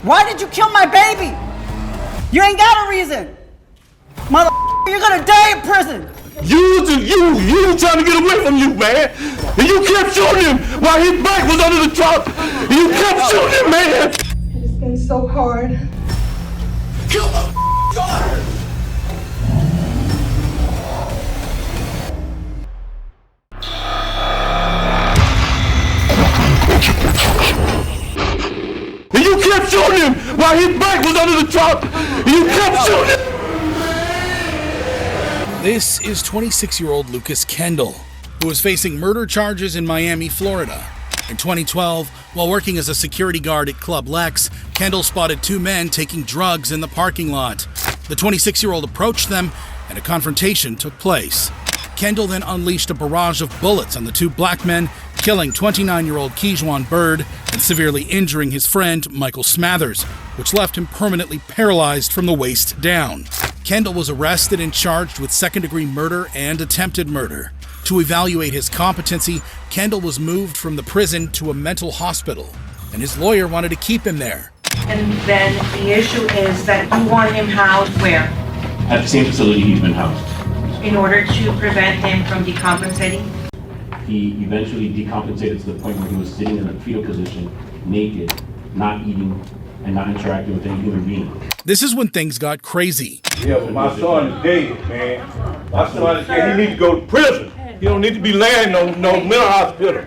Why did you kill my baby? You ain't got a reason. You're gonna die in prison. You trying to get away from you, man. And you kept shooting him while his back was under the truck. And you kept shooting him, man. It's been so hard. Kill my daughter. And you kept shooting him while his back was under the truck. And you kept shooting him. This is 26-year-old Lucas Kendall, who was facing murder charges in Miami, Florida. In 2012, while working as a security guard at Club Lex, Kendall spotted two men taking drugs in the parking lot. The 26-year-old approached them, and a confrontation took place. Kendall then unleashed a barrage of bullets on the two black men, killing 29-year-old Kejuan Bird and severely injuring his friend Michael Smathers, which left him permanently paralyzed from the waist down. Kendall was arrested and charged with second-degree murder and attempted murder. To evaluate his competency, Kendall was moved from the prison to a mental hospital, and his lawyer wanted to keep him there. And then the issue is that you want him housed where? At the same facility he's been housed. In order to prevent him from decompensating? He eventually decompensated to the point where he was sitting in a fetal position, naked, not eating, and not interacting with any human being. This is when things got crazy. Yeah, but my son is dead, man. My son is dead. He needs to go to prison. He don't need to be laying no mental hospital.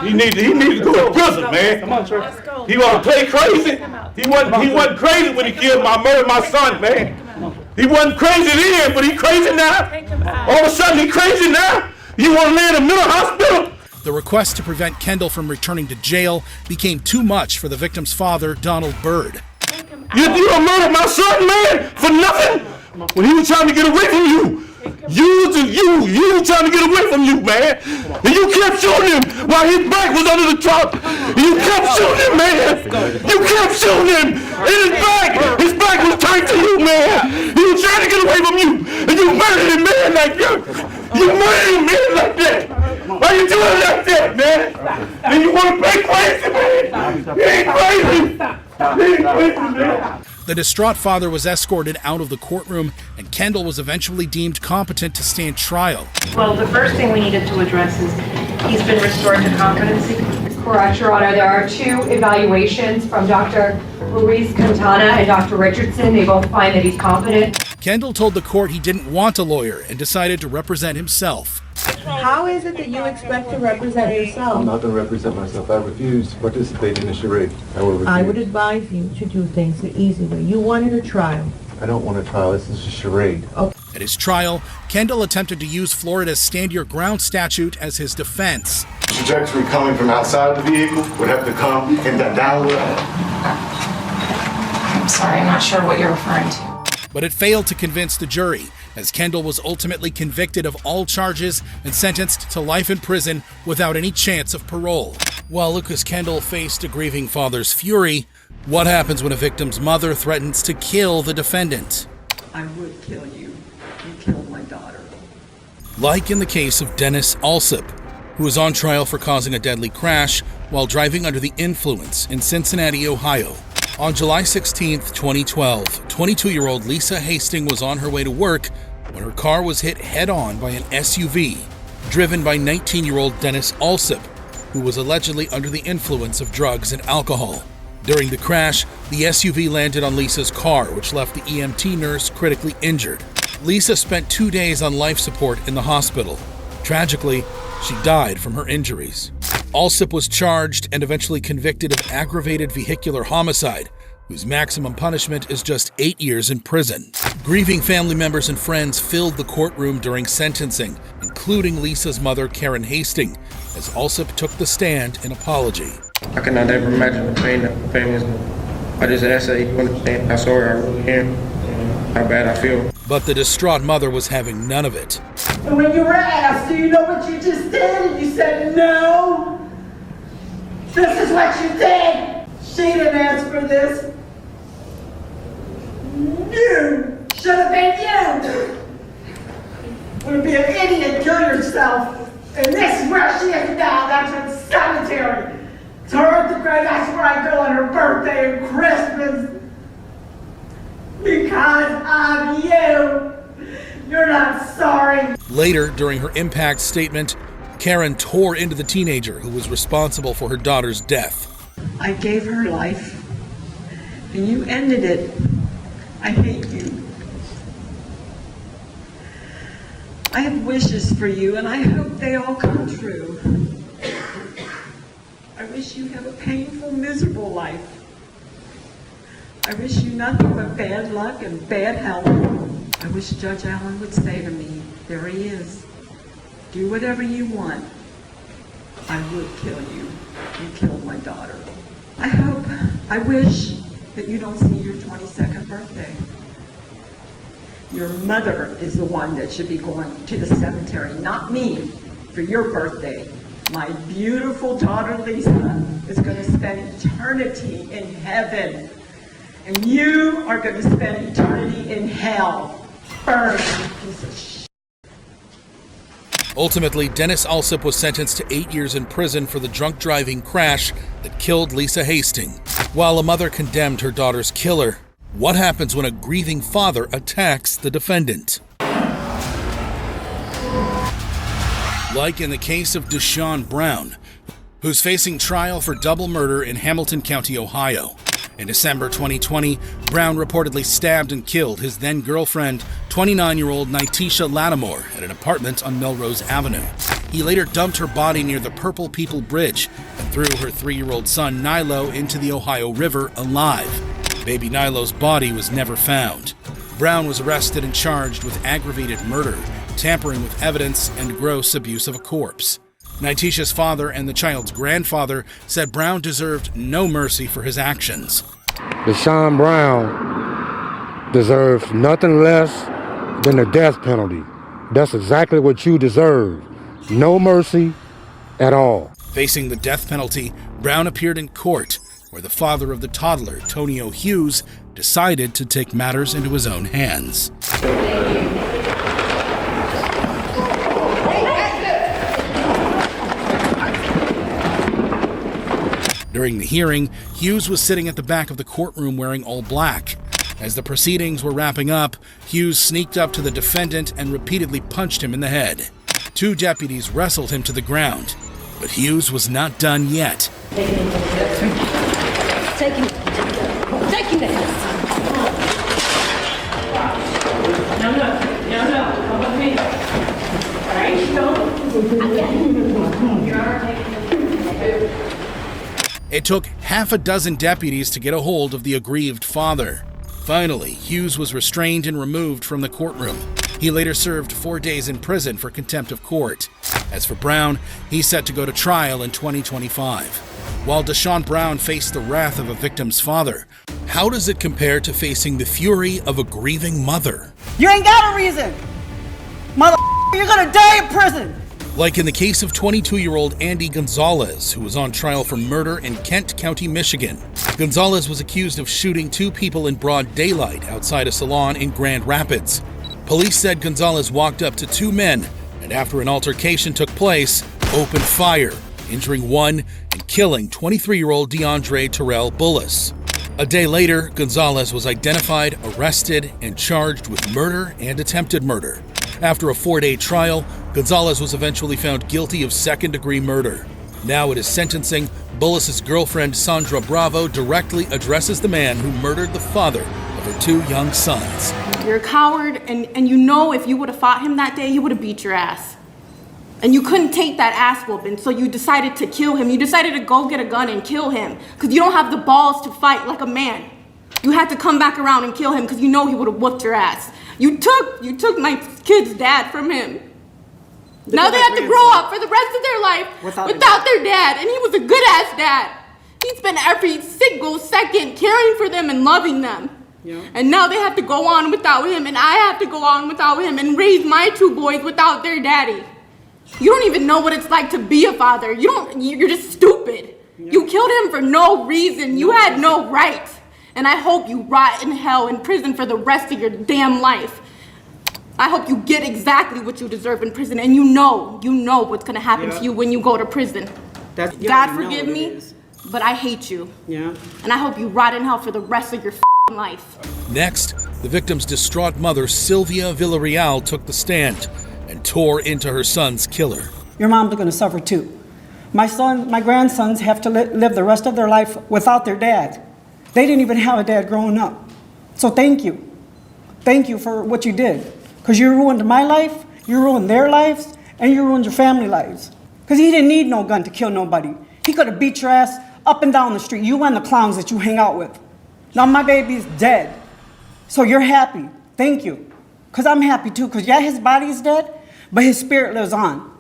He needs to go to prison, man. Come on, sir. He want to play crazy. He wasn't crazy when he murdered my son, man. He wasn't crazy then, but he crazy now. All of a sudden he crazy now. You want to lay in a mental hospital? The request to prevent Kendall from returning to jail became too much for the victim's father, Donald Bird. You done murdered my son, man, for nothing? When he was trying to get away from you. You trying to get away from you, man. And you kept shooting him while his back was under the truck. You kept shooting him, man. You kept shooting him in his back. His back was turned to you, man. He was trying to get away from you. And you murdered him, man, like that. You murdered him, man, like that. Why you doing it like that, man? And you want to play crazy, man. You ain't crazy. You ain't crazy, man. The distraught father was escorted out of the courtroom, and Kendall was eventually deemed competent to stand trial. Well, the first thing we needed to address is he's been restored to competency. Correct, Your Honor. There are two evaluations from Dr. Luis Quintana and Dr. Richardson. They both find that he's competent. Kendall told the court he didn't want a lawyer and decided to represent himself. How is it that you expect to represent yourself? I'm not going to represent myself. I refuse to participate in a charade. I would advise you to do things the easy way. You wanted a trial. I don't want a trial. This is a charade. Okay. At his trial, Kendall attempted to use Florida's Stand Your Ground statute as his defense. Trajectory coming from outside the vehicle would have to come in that downward. I'm sorry, I'm not sure what you're referring to. But it failed to convince the jury, as Kendall was ultimately convicted of all charges and sentenced to life in prison without any chance of parole. While Lucas Kendall faced a grieving father's fury, what happens when a victim's mother threatens to kill the defendant? I would kill you. You killed my daughter. Like in the case of Dennis Alsop, who was on trial for causing a deadly crash while driving under the influence in Cincinnati, Ohio. On July 16, 2012, 22-year-old Lisa Hastings was on her way to work when her car was hit head-on by an SUV driven by 19-year-old Dennis Alsop, who was allegedly under the influence of drugs and alcohol. During the crash, the SUV landed on Lisa's car, which left the EMT nurse critically injured. Lisa spent 2 days on life support in the hospital. Tragically, she died from her injuries. Alsop was charged and eventually convicted of aggravated vehicular homicide, whose maximum punishment is just 8 years in prison. Grieving family members and friends filled the courtroom during sentencing, including Lisa's mother, Karen Hastings, as Alsop took the stand in apology. I cannot ever imagine the pain that my family's going. I just ask that you understand how sorry I really am, and how bad I feel. But the distraught mother was having none of it. And when you were asked, do you know what you just did? And you said, no. This is what you did. She didn't ask for this. You should have been you. Would be an idiot, kill yourself. And this is where she is now. That's her cemetery. To her at the grave, that's where I go on her birthday and Christmas. Christmas because of you. You're not sorry. Later, during her impact statement, Karen tore into the teenager who was responsible for her daughter's death. I gave her life, and you ended it. I hate you. I have wishes for you, and I hope they all come true. I wish you have a painful, miserable life. I wish you nothing but bad luck and bad health. I wish Judge Allen would say to me, there he is. Do whatever you want. I would kill you. You killed my daughter. I wish that you don't see your 22nd birthday. Your mother is the one that should be going to the cemetery, not me, for your birthday. My beautiful daughter Lisa is going to spend eternity in heaven. And you are going to spend eternity in hell. Burn, you piece of shit. Ultimately, Dennis Alsop was sentenced to 8 years in prison for the drunk driving crash that killed Lisa Hastings, while a mother condemned her daughter's killer. What happens when a grieving father attacks the defendant? Like in the case of Deshaun Brown, who's facing trial for double murder in Hamilton County, Ohio. In December 2020, Brown reportedly stabbed and killed his then-girlfriend, 29-year-old Nitisha Lattimore, at an apartment on Melrose Avenue. He later dumped her body near the Purple People Bridge and threw her 3-year-old son, Nilo, into the Ohio River alive. Baby Nilo's body was never found. Brown was arrested and charged with aggravated murder, tampering with evidence, and gross abuse of a corpse. Nitisha's father and the child's grandfather said Brown deserved no mercy for his actions. Deshaun Brown deserves nothing less than the death penalty. That's exactly what you deserve. No mercy at all. Facing the death penalty, Brown appeared in court, where the father of the toddler, Tonio Hughes, decided to take matters into his own hands. During the hearing, Hughes was sitting at the back of the courtroom wearing all black. As the proceedings were wrapping up, Hughes sneaked up to the defendant and repeatedly punched him in the head. 2 deputies wrestled him to the ground, but Hughes was not done yet. Taking it. No, come with me. All right, It took half a dozen deputies to get a hold of the aggrieved father. Finally, Hughes was restrained and removed from the courtroom. He later served 4 days in prison for contempt of court. As for Brown, he's set to go to trial in 2025. While Deshaun Brown faced the wrath of a victim's father, how does it compare to facing the fury of a grieving mother? You ain't got a reason! You're gonna die in prison! Like in the case of 22-year-old Andy Gonzalez, who was on trial for murder in Kent County, Michigan. Gonzalez was accused of shooting 2 people in broad daylight outside a salon in Grand Rapids. Police said Gonzalez walked up to 2 men and, after an altercation took place, opened fire, injuring one and killing 23-year-old DeAndre Terrell Bullis. A day later, Gonzalez was identified, arrested, and charged with murder and attempted murder. After a 4-day trial, Gonzalez was eventually found guilty of second-degree murder. Now at his sentencing, Bullis' girlfriend Sandra Bravo directly addresses the man who murdered the father of her 2 young sons. You're a coward, and you know if you would have fought him that day, he would have beat your ass. And you couldn't take that ass whooping, so you decided to kill him. You decided to go get a gun and kill him, because you don't have the balls to fight like a man. You had to come back around and kill him because you know he would have whooped your ass. You took my kid's dad from him. Now they have to grow up for the rest of their life without their dad, and he was a good-ass dad. He spent every single second caring for them and loving them. Yeah. And now they have to go on without him, and I have to go on without him and raise my 2 boys without their daddy. You don't even know what it's like to be a father. You're just stupid. Yeah. You killed him for no reason. You had no right. And I hope you rot in hell in prison for the rest of your damn life. I hope you get exactly what you deserve in prison, and you know what's gonna happen to you when you go to prison. God forgive me, but I hate you. Yeah. And I hope you rot in hell for the rest of your f***ing life. Next, the victim's distraught mother, Sylvia Villarreal, took the stand and tore into her son's killer. Your mom's gonna suffer too. My grandsons have to live the rest of their life without their dad. They didn't even have a dad growing up. So thank you. Thank you for what you did. Because you ruined my life, you ruined their lives, and you ruined your family lives. Because he didn't need no gun to kill nobody. He could have beat your ass up and down the street, you and the clowns that you hang out with. Now my baby's dead. So you're happy. Thank you. Because I'm happy too. Because yeah, his body is dead, but his spirit lives on.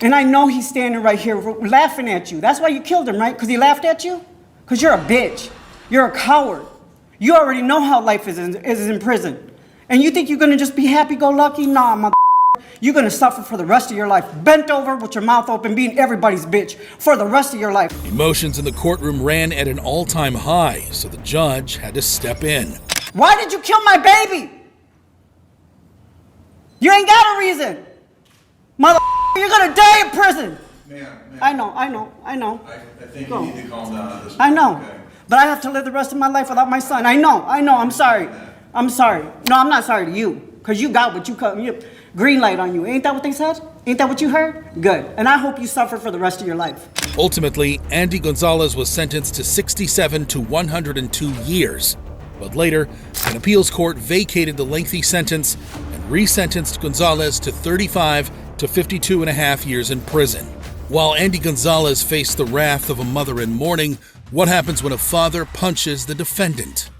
And I know he's standing right here laughing at you. That's why you killed him, right? Because he laughed at you? Because you're a bitch. You're a coward. You already know how life is in prison. And you think you're going to just be happy-go-lucky? Nah, mother. You're going to suffer for the rest of your life. Bent over with your mouth open, being everybody's bitch for the rest of your life. Emotions in the courtroom ran at an all-time high, so the judge had to step in. Why did you kill my baby? You ain't got a reason. Mother, you're going to die in prison. Ma'am. I know. I think you need to calm down at this point. I know. Okay? But I have to live the rest of my life without my son. I know. I'm sorry. I'm sorry. No, I'm not sorry to you. Because you got what you cut. Green light on you. Ain't that what they said? Ain't that what you heard? Good. And I hope you suffer for the rest of your life. Ultimately, Andy Gonzalez was sentenced to 67 to 102 years. But later, an appeals court vacated the lengthy sentence and resentenced Gonzalez to 35 to 52 and a half years in prison. While Andy Gonzalez faced the wrath of a mother in mourning, what happens when a father punches the defendant?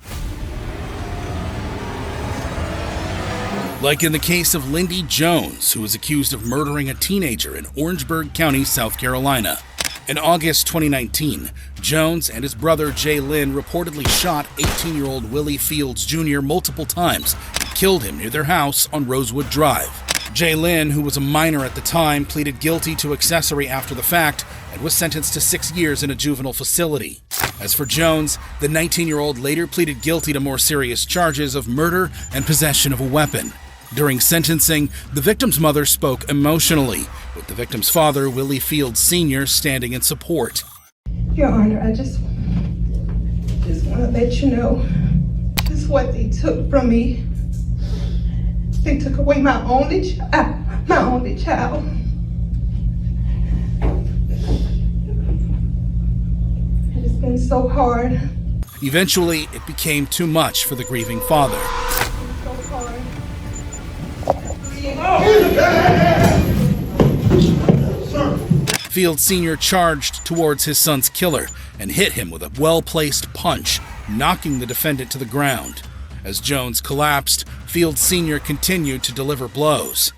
Like in the case of Lindy Jones, who was accused of murdering a teenager in Orangeburg County, South Carolina. In August 2019, Jones and his brother Jay Lynn reportedly shot 18-year-old Willie Fields Jr. multiple times and killed him near their house on Rosewood Drive. Jay Lynn, who was a minor at the time, pleaded guilty to accessory after the fact and was sentenced to 6 years in a juvenile facility. As for Jones, the 19-year-old later pleaded guilty to more serious charges of murder and possession of a weapon. During sentencing, the victim's mother spoke emotionally, with the victim's father, Willie Fields Sr., standing in support. Your Honor, I just want to let you know just what they took from me. They took away my only child. And it's been so hard. Eventually, it became too much for the grieving father. So hard. Fields Sr. charged towards his son's killer and hit him with a well-placed punch, knocking the defendant to the ground. As Jones collapsed, Fields Sr. continued to deliver blows.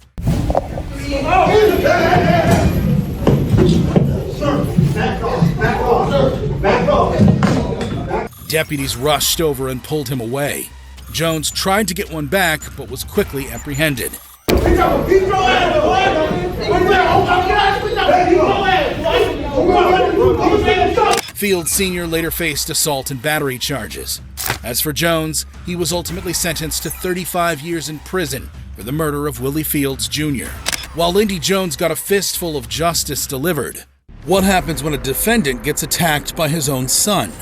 Deputies rushed over and pulled him away. Jones tried to get one back, but was quickly apprehended. Fields Sr. later faced assault and battery charges. As for Jones, he was ultimately sentenced to 35 years in prison for the murder of Willie Fields Jr. While Lindy Jones got a fistful of justice delivered, what happens when a defendant gets attacked by his own son?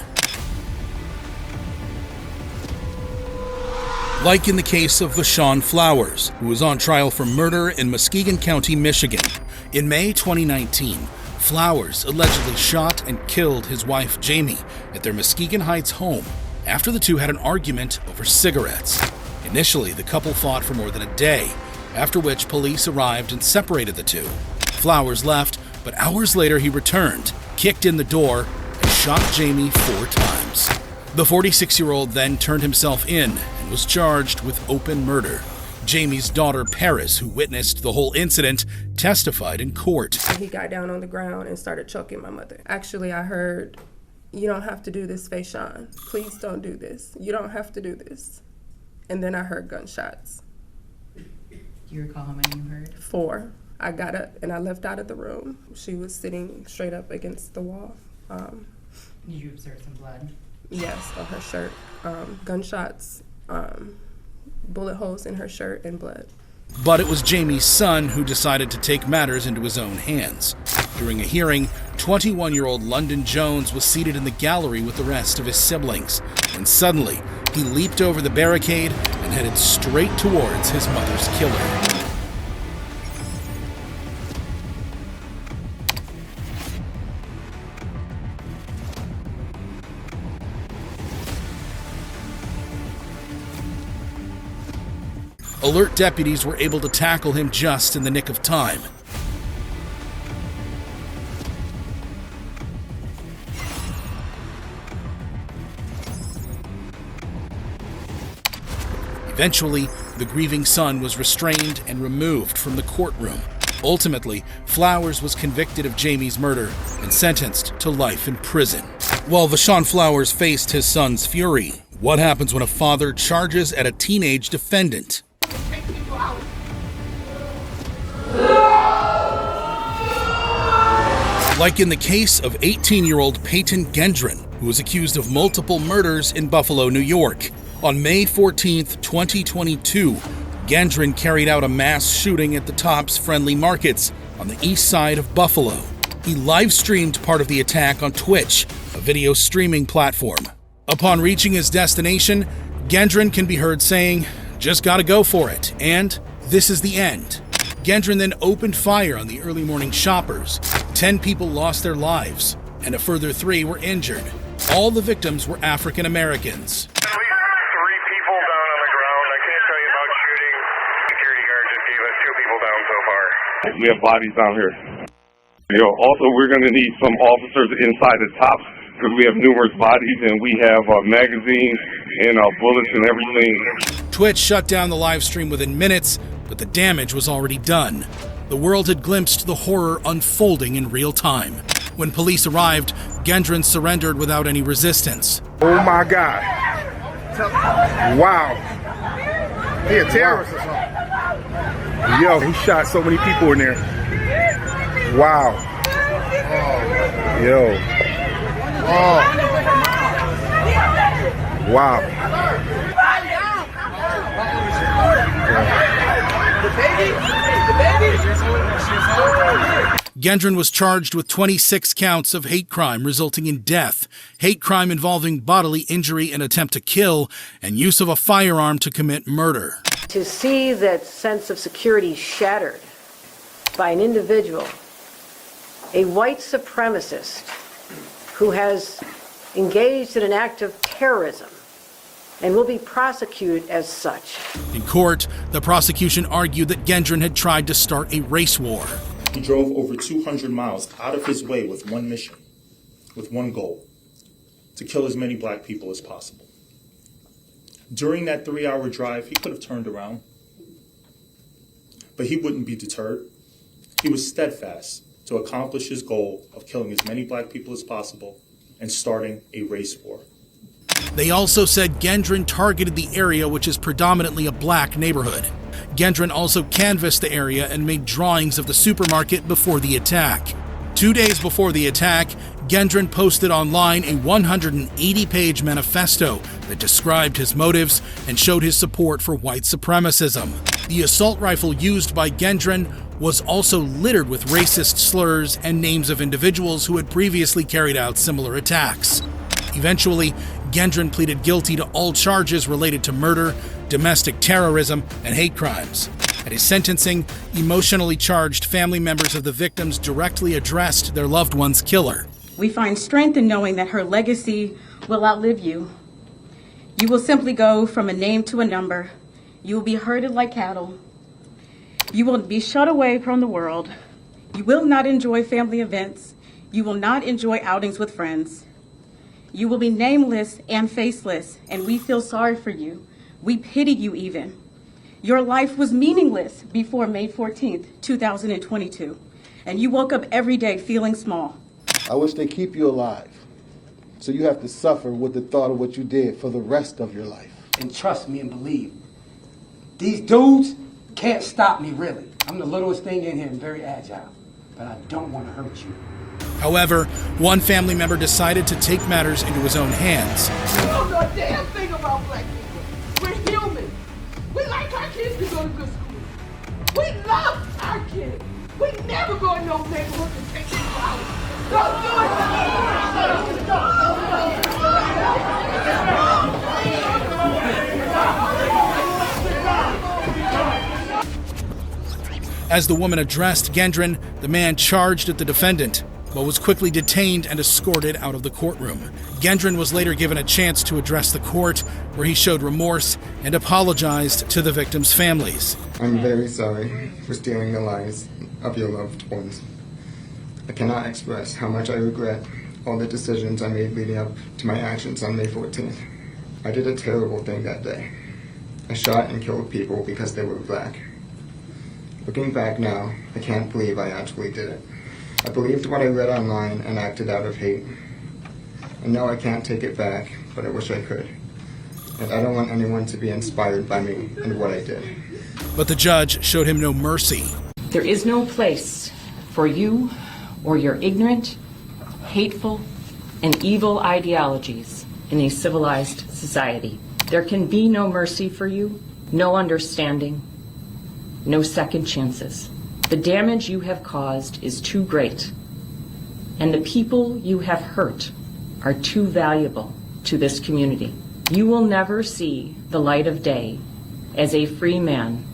Like in the case of Vashawn Flowers, who was on trial for murder in Muskegon County, Michigan. In May 2019, Flowers allegedly shot and killed his wife Jamie at their Muskegon Heights home after the two had an argument over cigarettes. Initially, the couple fought for more than a day, after which police arrived and separated the two. Flowers left, but hours later he returned, kicked in the door, and shot Jamie 4 times. The 46-year-old then turned himself in and was charged with open murder. Jamie's daughter, Paris, who witnessed the whole incident, testified in court. He got down on the ground and started choking my mother. Actually, I heard, "You don't have to do this, Vashawn. Please don't do this. You don't have to do this." And then I heard gunshots. Do you recall how many you heard? 4. I got up and I left out of the room. She was sitting straight up against the wall. Did you observe some blood? Yes, on her shirt. Gunshots, bullet holes in her shirt, and blood. But it was Jamie's son who decided to take matters into his own hands. During a hearing, 21-year-old London Jones was seated in the gallery with the rest of his siblings, and suddenly he leaped over the barricade and headed straight towards his mother's killer. Alert deputies were able to tackle him just in the nick of time. Eventually, the grieving son was restrained and removed from the courtroom. Ultimately, Flowers was convicted of Jamie's murder and sentenced to life in prison. While Vashon Flowers faced his son's fury, what happens when a father charges at a teenage defendant? Like in the case of 18-year-old Peyton Gendron, who was accused of multiple murders in Buffalo, New York. On May 14, 2022, Gendron carried out a mass shooting at the Tops Friendly Markets on the east side of Buffalo. He live-streamed part of the attack on Twitch, a video streaming platform. Upon reaching his destination, Gendron can be heard saying, "Just gotta go for it," and "This is the end." Gendron then opened fire on the early morning shoppers. 10 people lost their lives, and a further 3 were injured. All the victims were African Americans. 3 people down on the ground. I can't tell you about shooting. Security guard just gave us 2 people down so far. We have bodies down here. Also, we're going to need some officers inside the Tops because we have numerous bodies and we have magazines and bullets and everything. Twitch shut down the live stream within minutes, but the damage was already done. The world had glimpsed the horror unfolding in real time. When police arrived, Gendron surrendered without any resistance. Oh my God. Wow. He a terrorist or something. Yo, he shot so many people in there. Wow. Yo. Wow. Gendron was charged with 26 counts of hate crime resulting in death, hate crime involving bodily injury and attempt to kill, and use of a firearm to commit murder. To see that sense of security shattered by an individual, a white supremacist who has engaged in an act of terrorism and will be prosecuted as such. In court, the prosecution argued that Gendron had tried to start a race war. He drove over 200 miles out of his way with one mission, with one goal, to kill as many black people as possible. During that 3-hour drive, he could have turned around, but he wouldn't be deterred. He was steadfast to accomplish his goal of killing as many black people as possible and starting a race war. They also said Gendron targeted the area, which is predominantly a black neighborhood. Gendron also canvassed the area and made drawings of the supermarket before the attack. 2 days before the attack, Gendron posted online a 180-page manifesto that described his motives and showed his support for white supremacism. The assault rifle used by Gendron was also littered with racist slurs and names of individuals who had previously carried out similar attacks. Eventually, Gendron pleaded guilty to all charges related to murder, domestic terrorism, and hate crimes. At his sentencing, emotionally charged family members of the victims directly addressed their loved one's killer. We find strength in knowing that her legacy will outlive you. You will simply go from a name to a number. You will be herded like cattle. You will be shut away from the world. You will not enjoy family events. You will not enjoy outings with friends. You will be nameless and faceless, and we feel sorry for you. We pity you even. Your life was meaningless before May 14th, 2022, and you woke up every day feeling small. I wish they keep you alive, so you have to suffer with the thought of what you did for the rest of your life. And trust me and believe, these dudes can't stop me really. I'm the littlest thing in here and very agile, but I don't want to hurt you. However, one family member decided to take matters into his own hands. We don't know a damn thing about black people. We're human. We like our kids to go to good school. We love our kids. We never go in no neighborhood to take their flowers. As the woman addressed Gendron, the man charged at the defendant, but was quickly detained and escorted out of the courtroom. Gendron was later given a chance to address the court, where he showed remorse and apologized to the victims' families. I'm very sorry for stealing the lives of your loved ones. I cannot express how much I regret all the decisions I made leading up to my actions on May 14th. I did a terrible thing that day. I shot and killed people because they were black. Looking back now, I can't believe I actually did it. I believed what I read online and acted out of hate. I know I can't take it back, but I wish I could. And I don't want anyone to be inspired by me and what I did. But the judge showed him no mercy. There is no place for you or your ignorant, hateful, and evil ideologies in a civilized society. There can be no mercy for you, no understanding, no second chances. The damage you have caused is too great, and the people you have hurt are too valuable to this community. You will never see the light of day as a free man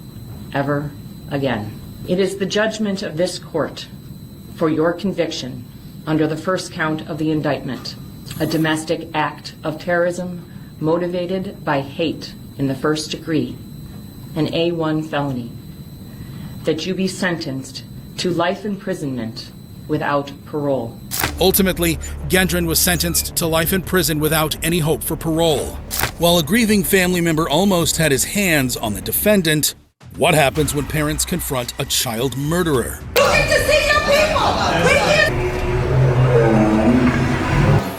ever again. It is the judgment of this court for your conviction under the first count of the indictment, a domestic act of terrorism motivated by hate in the first degree, an A1 felony, that you be sentenced to life imprisonment without parole. Ultimately, Gendron was sentenced to life in prison without any hope for parole. While a grieving family member almost had his hands on the defendant, what happens when parents confront a child murderer? You get to see your people!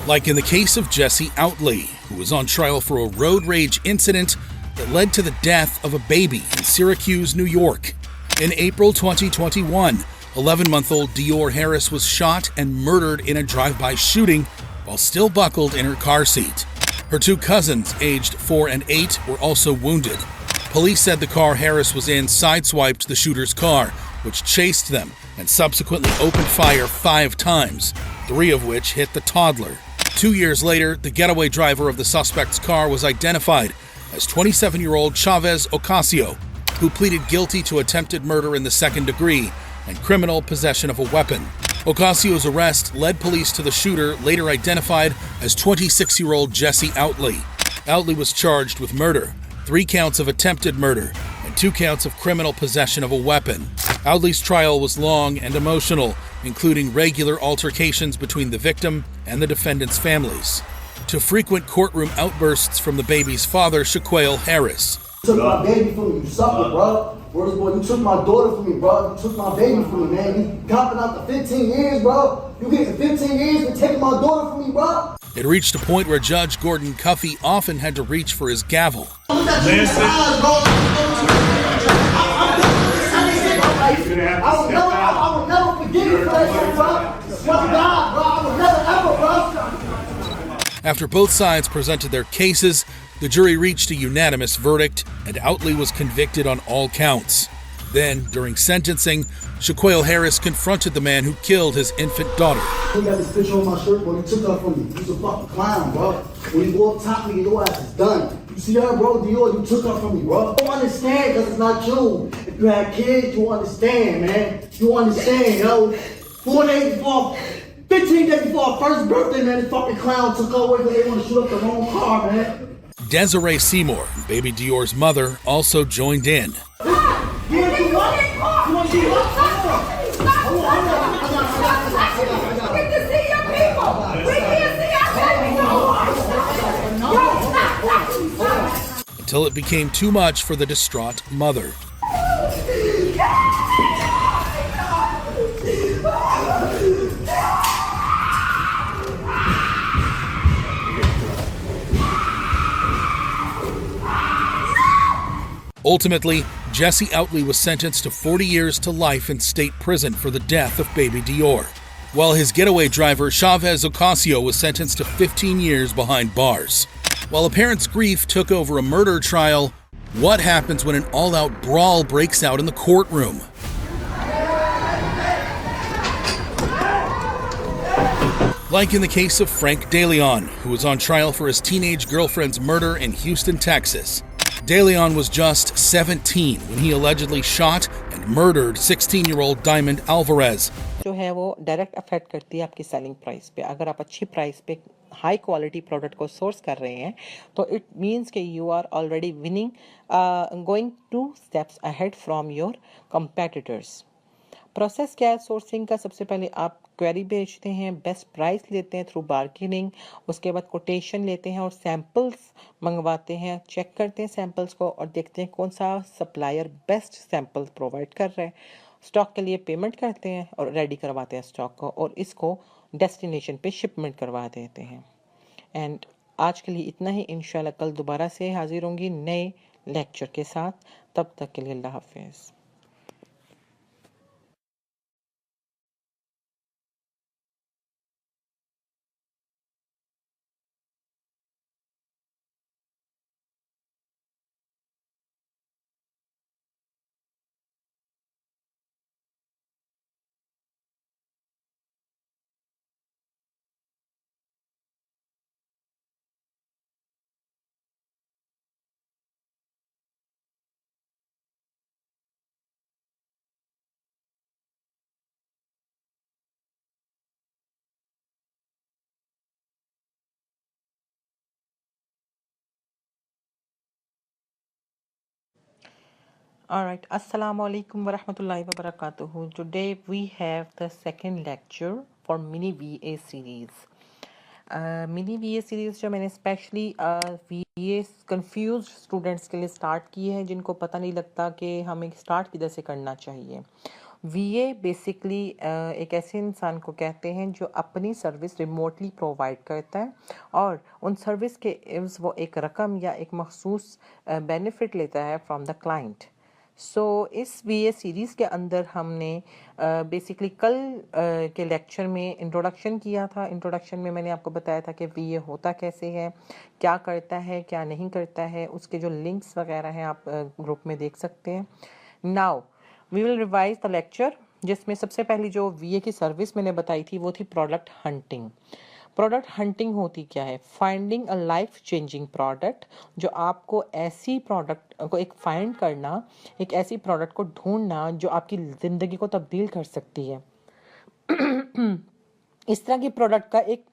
Like in the case of Jesse Outley, who was on trial for a road rage incident that led to the death of a baby in Syracuse, New York. In April 2021, 11-month-old Dior Harris was shot and murdered in a drive-by shooting while still buckled in her car seat. Her two cousins, aged 4 and 8, were also wounded. Police said the car Harris was in sideswiped the shooter's car, which chased them and subsequently opened fire 5 times, 3 of which hit the toddler. 2 years later, the getaway driver of the suspect's car was identified as 27-year-old Chavez Ocasio, who pleaded guilty to attempted murder in the second degree and criminal possession of a weapon. Ocasio's arrest led police to the shooter, later identified as 26-year-old Jesse Outley. Outley was charged with murder, 3 counts of attempted murder, and 2 counts of criminal possession of a weapon. Outley's trial was long and emotional, including regular altercations between the victim and the defendant's families, to frequent courtroom outbursts from the baby's father, Shaquille Harris. You took my baby from me, you sucker, bro. Word boy, you took my daughter from me, bro. You took my baby from me, man. You copping out the 15 years, bro. You getting 15 years for taking my daughter from me, bro. It reached a point where Judge Gordon Cuffey often had to reach for his gavel. I will never forgive you for that shit, bro. Swear to God, bro. I will never ever, bro. After both sides presented their cases, the jury reached a unanimous verdict, and Outley was convicted on all counts. Then, during sentencing, Shaquille Harris confronted the man who killed his infant daughter. You got this picture on my shirt, bro. You took her from me. You's a fucking clown, bro. When you go up top, nigga, your ass is done. You see her, bro? Dior, you took her from me, bro. You don't understand, because it's not you. If you had kids, you understand, man. You understand, yo. 4 days before, 15 days before our first birthday, man, this fucking clown took her away because they want to shoot up the wrong car, man. Desiree Seymour, baby Dior's mother, also joined in. Until it became too much for the distraught mother. Ultimately, Jesse Outley was sentenced to 40 years to life in state prison for the death of baby Dior, while his getaway driver Chavez Ocasio was sentenced to 15 years behind bars. While a parent's grief took over a murder trial, what happens when an all-out brawl breaks out in the courtroom? Like in the case of Frank DeLeon, who was on trial for his teenage girlfriend's murder in Houston, Texas. DeLeon was just 17 when he allegedly shot and murdered 16-year-old Diamond Alvarez. जो है वो direct affect करती है आपकी selling price पे। अगर आप अच्छी प्राइस पे हाई क्वालिटी प्रोडक्ट को सोर्स कर रहे हैं तो इट मींस कि you are already winning, going 2 steps ahead from your competitors. Process क्या है सोर्सिंग का? सबसे पहले आप क्वेरी भेजते हैं, बेस्ट प्राइस लेते हैं थ्रू बार्गेनिंग, उसके बाद कोटेशन लेते हैं और सैम्पल्स मंगवाते हैं, चेक करते हैं सैम्पल्स को और देखते हैं कौन सा सप्लायर बेस्ट सैम्पल्स प्रोवाइड कर रहा है। स्टॉक के लिए पेमेंट करते हैं और रेडी करवाते हैं स्टॉक को और इसको डेस्टिनेशन पे शिपमेंट करवा देते हैं। एंड आज के लिए इतना ही। इंशाल्लाह कल दोबारा से हाजिर होंगी नए लेक्चर के साथ। तब तक के लिए अल्लाह हाफिज़। Alright, Assalamu alaikum wa rahmatullahi wa barakatuhu. Today we have the second lecture for mini VA series. Mini VA series जो मैंने स्पेशली VA कंफ्यूज स्टूडेंट्स के लिए स्टार्ट की है, जिनको पता नहीं लगता कि हमें स्टार्ट किधर से करना चाहिए। VA बेसिकली एक ऐसे इंसान को कहते हैं जो अपनी सर्विस रिमोटली प्रोवाइड करता है और उन सर्विस के एवज वो एक रकम या एक मखसूस बेनिफिट लेता है फ्रॉम द क्लाइंट। सो इस VA सीरीज़ के अंदर हमने बेसिकली कल के लेक्चर में इंट्रोडक्शन किया था। इंट्रोडक्शन में मैंने आपको बताया था कि VA होता कैसे है, क्या करता है, क्या नहीं करता है, उसके जो लिंक्स वगैरह हैं आप ग्रुप में देख सकते हैं। Now we will revise the lecture, जिसमें सबसे पहली जो VA की सर्विस मैंने बताई थी वो थी प्रोडक्ट हंटिंग। प्रोडक्ट हंटिंग होती क्या है? Finding a life changing product, जो आपको ऐसी प्रोडक्ट को एक फाइंड करना, एक ऐसी प्रोडक्ट को ढूंढना जो आपकी ज़िंदगी को तब्दील कर सकती है। इस तरह की प्रोडक्ट का एक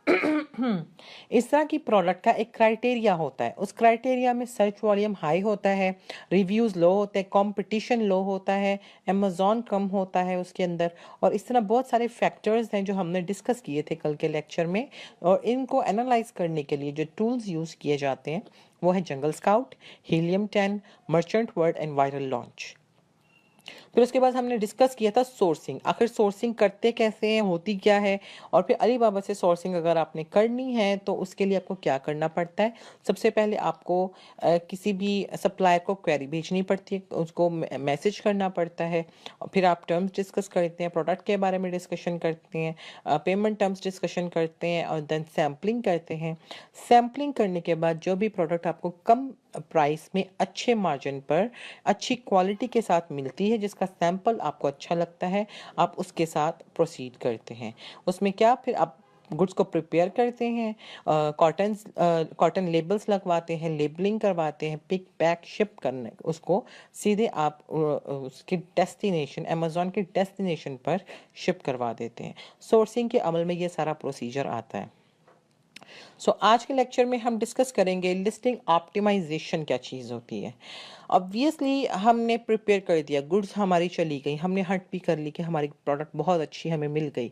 इस तरह की प्रोडक्ट का एक क्राइटेरिया होता है। उस क्राइटेरिया में सर्च वॉल्यूम हाई होता है, रिव्यूज़ लो होते हैं, कंपटीशन लो होता है, अमेज़ॉन कम होता है उसके अंदर, और इस तरह बहुत सारे फैक्टर्स हैं जो हमने डिस्कस किए थे कल के लेक्चर में। और इनको एनालाइज करने के लिए जो टूल्स यूज़ किए जाते हैं वो है जंगल scout, helium 10, merchant word and viral launch. फिर उसके बाद हमने डिस्कस किया था सोर्सिंग। आखिर सोर्सिंग करते कैसे हैं, होती क्या है, और फिर अलीबाबा से सोर्सिंग अगर आपने करनी है तो उसके लिए आपको क्या करना पड़ता है। सबसे पहले आपको किसी भी सप्लायर को क्वेरी भेजनी पड़ती है, उसको मैसेज करना पड़ता है, और फिर आप टर्म्स डिस्कस करते हैं, प्रोडक्ट के बारे में डिस्कशन करते हैं, पेमेंट टर्म्स डिस्कशन करते हैं और देन सैम्पलिंग करते हैं। सैम्पलिंग करने के बाद जो भी प्रोडक्ट आपको कम प्राइस में अच्छे मार्जिन पर अच्छी क्वालिटी के साथ मिलती है, जिसका सैंपल आपको अच्छा लगता है, आप उसके साथ प्रोसीड करते हैं। उसमें क्या, फिर आप गुड्स को प्रिपेयर करते हैं, कॉटन लेबल्स लगवाते हैं, लेबलिंग करवाते हैं, पिक पैक शिप करने, उसको सीधे आप उसकी डेस्टिनेशन, अमेज़ॉन के डेस्टिनेशन पर शिप करवा देते हैं। सोर्सिंग के अमल में ये सारा प्रोसीजर आता है। आज के लेक्चर में हम डिस्कस करेंगे लिस्टिंग ऑप्टिमाइजेशन क्या चीज़ होती है। ऑब्वियसली हमने प्रिपेयर कर दिया, गुड्स हमारी चली गई, हमने हट भी कर ली कि हमारी प्रोडक्ट बहुत अच्छी हमें मिल गई।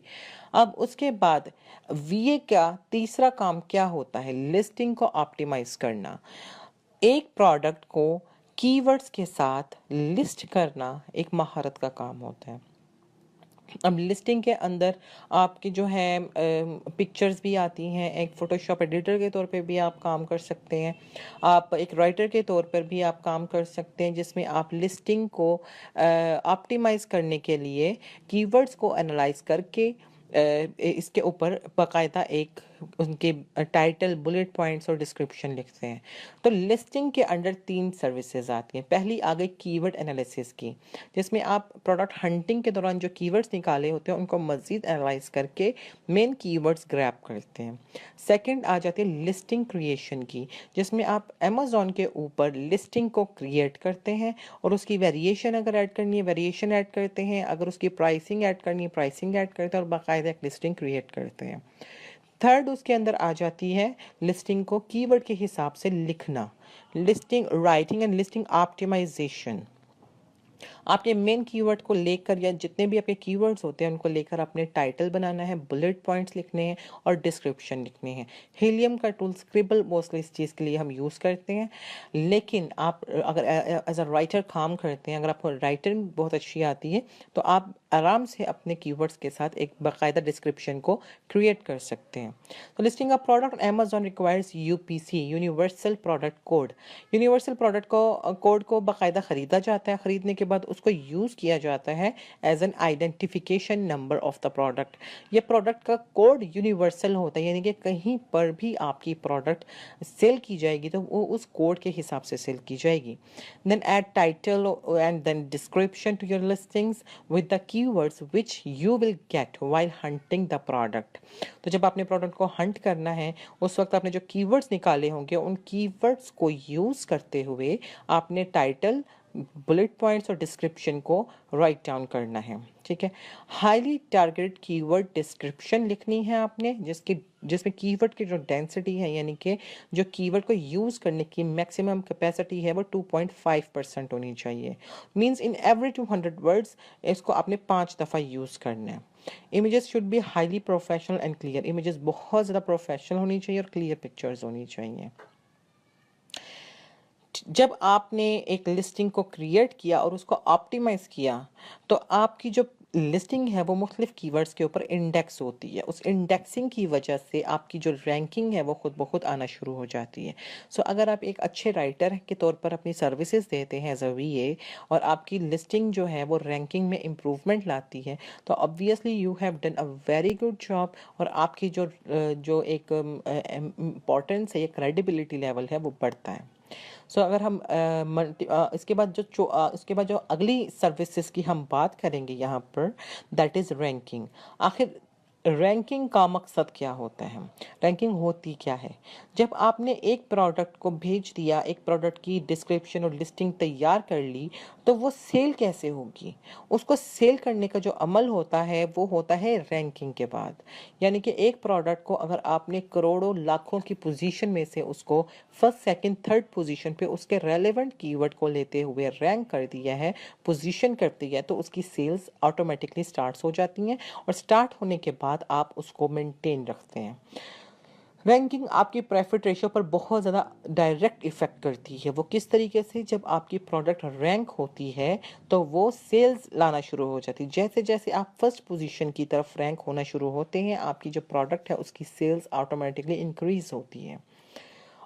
अब उसके बाद VA का तीसरा काम क्या होता है? लिस्टिंग को ऑप्टिमाइज करना। एक प्रोडक्ट को कीवर्ड्स के साथ लिस्ट करना एक महारत का काम होता है। अब लिस्टिंग के अंदर आपकी जो है पिक्चर्स भी आती हैं, एक फ़ोटोशॉप एडिटर के तौर पे भी आप काम कर सकते हैं, आप एक राइटर के तौर पर भी आप काम कर सकते हैं, जिसमें आप लिस्टिंग को ऑप्टिमाइज़ करने के लिए कीवर्ड्स को एनालाइज करके इसके ऊपर बाकायदा एक उनके टाइटल, बुलेट पॉइंट्स और डिस्क्रिप्शन लिखते हैं। तो लिस्टिंग के अंडर 3 सर्विसेज आती हैं। पहली आ गई कीवर्ड एनालिसिस की, जिसमें आप प्रोडक्ट हंटिंग के दौरान जो कीवर्ड्स निकाले होते हैं उनको मज़ीद एनालाइज करके मेन कीवर्ड्स ग्रैब करते हैं। सेकंड आ जाती है लिस्टिंग क्रिएशन की, जिसमें आप अमेज़ॉन के ऊपर लिस्टिंग को क्रिएट करते हैं और उसकी वेरिएशन अगर ऐड करनी है वेरिएशन ऐड करते हैं, अगर उसकी प्राइसिंग ऐड करनी है प्राइसिंग ऐड करते हैं और बाकायदा एक लिस्टिंग क्रिएट करते हैं। थर्ड उसके अंदर आ जाती है लिस्टिंग को कीवर्ड के हिसाब से लिखना, listing writing and listing optimization. आपके मेन कीवर्ड को लेकर या जितने भी आपके कीवर्ड्स होते हैं उनको लेकर अपने टाइटल बनाना है, बुलेट पॉइंट्स लिखने हैं और डिस्क्रिप्शन लिखने हैं। हीलियम का टूल स्क्रिबल मोस्टली इस चीज़ के लिए हम यूज़ करते हैं, लेकिन आप अगर एज अ राइटर काम करते हैं, अगर आपको राइटिंग बहुत अच्छी आती है तो आप आराम से अपने कीवर्ड्स के साथ एक बाकायदा डिस्क्रिप्शन को क्रिएट कर सकते हैं। तो listing of product Amazon requires UPC, universal product code. Universal product code को बाकायदा ख़रीदा जाता है, ख़रीदने के बाद उसको यूज़ किया जाता है as an identification number of the product. ये प्रोडक्ट का कोड यूनिवर्सल होता है, यानी कि कहीं पर भी आपकी प्रोडक्ट सेल की जाएगी तो वो उस कोड के हिसाब से सेल की जाएगी। Then add title and then description to your listings with the keywords which you will get while hunting the product. तो जब आपने प्रोडक्ट को हंट करना है उस वक्त आपने जो कीवर्ड्स निकाले होंगे उन कीवर्ड्स को यूज़ करते हुए आपने टाइटल, बुलेट पॉइंट्स और डिस्क्रिप्शन को राइट डाउन करना है। ठीक है, हाईली टारगेटेड कीवर्ड डिस्क्रिप्शन लिखनी है आपने, जिसमें कीवर्ड की जो डेंसिटी है यानी कि जो कीवर्ड को यूज़ करने की मैक्सिमम कैपेसिटी है वो 2.5% होनी चाहिए। मींस इन एवरी 200 वर्ड्स इसको आपने 5 दफ़ा यूज़ करना है। Images should be highly professional and clear. Images बहुत ज़्यादा प्रोफेशनल होनी चाहिए और क्लियर पिक्चर्स होनी चाहिए। जब आपने एक लिस्टिंग को क्रिएट किया और उसको ऑप्टिमाइज़ किया तो आपकी जो लिस्टिंग है वो मुख्तलिफ कीवर्ड्स के ऊपर इंडेक्स होती है। उस इंडेक्सिंग की वजह से आपकी जो रैंकिंग है वो खुद ब खुद आना शुरू हो जाती है। सो अगर आप एक अच्छे राइटर के तौर पर अपनी सर्विसेज देते हैं एज अ वीए और आपकी लिस्टिंग जो है वो रैंकिंग में इम्प्रूवमेंट लाती है तो obviously you have done a very good job और आपकी जो एक इम्पोर्टेंस है, ये क्रेडिबिलिटी लेवल है वो बढ़ता है। सो अगर हम इसके बाद जो अगली सर्विसेज की हम बात करेंगे यहाँ पर, दैट इज़ रैंकिंग। आखिर रैंकिंग का मकसद क्या होता है? रैंकिंग होती क्या है? जब आपने एक प्रोडक्ट को भेज दिया, एक प्रोडक्ट की डिस्क्रिप्शन और लिस्टिंग तैयार कर ली तो वो सेल कैसे होगी? उसको सेल करने का जो अमल होता है वो होता है रैंकिंग के बाद। यानी कि एक प्रोडक्ट को अगर आपने करोड़ों लाखों की पोजीशन में से उसको फर्स्ट, सेकंड, थर्ड पोजीशन पे उसके रेलेवेंट कीवर्ड को लेते हुए रैंक कर दिया है, पोजीशन कर दिया है, तो उसकी सेल्स ऑटोमेटिकली स्टार्ट हो जाती हैं और स्टार्ट होने के बाद आप उसको मेंटेन रखते हैं। रैंकिंग आपकी प्रॉफिट रेशियो पर बहुत ज़्यादा डायरेक्ट इफेक्ट करती है। वो किस तरीके से? जब आपकी प्रोडक्ट रैंक होती है तो वो सेल्स लाना शुरू हो जाती है। जैसे जैसे आप फर्स्ट पोजीशन की तरफ रैंक होना शुरू होते हैं आपकी जो प्रोडक्ट है उसकी सेल्स ऑटोमेटिकली इंक्रीज होती है।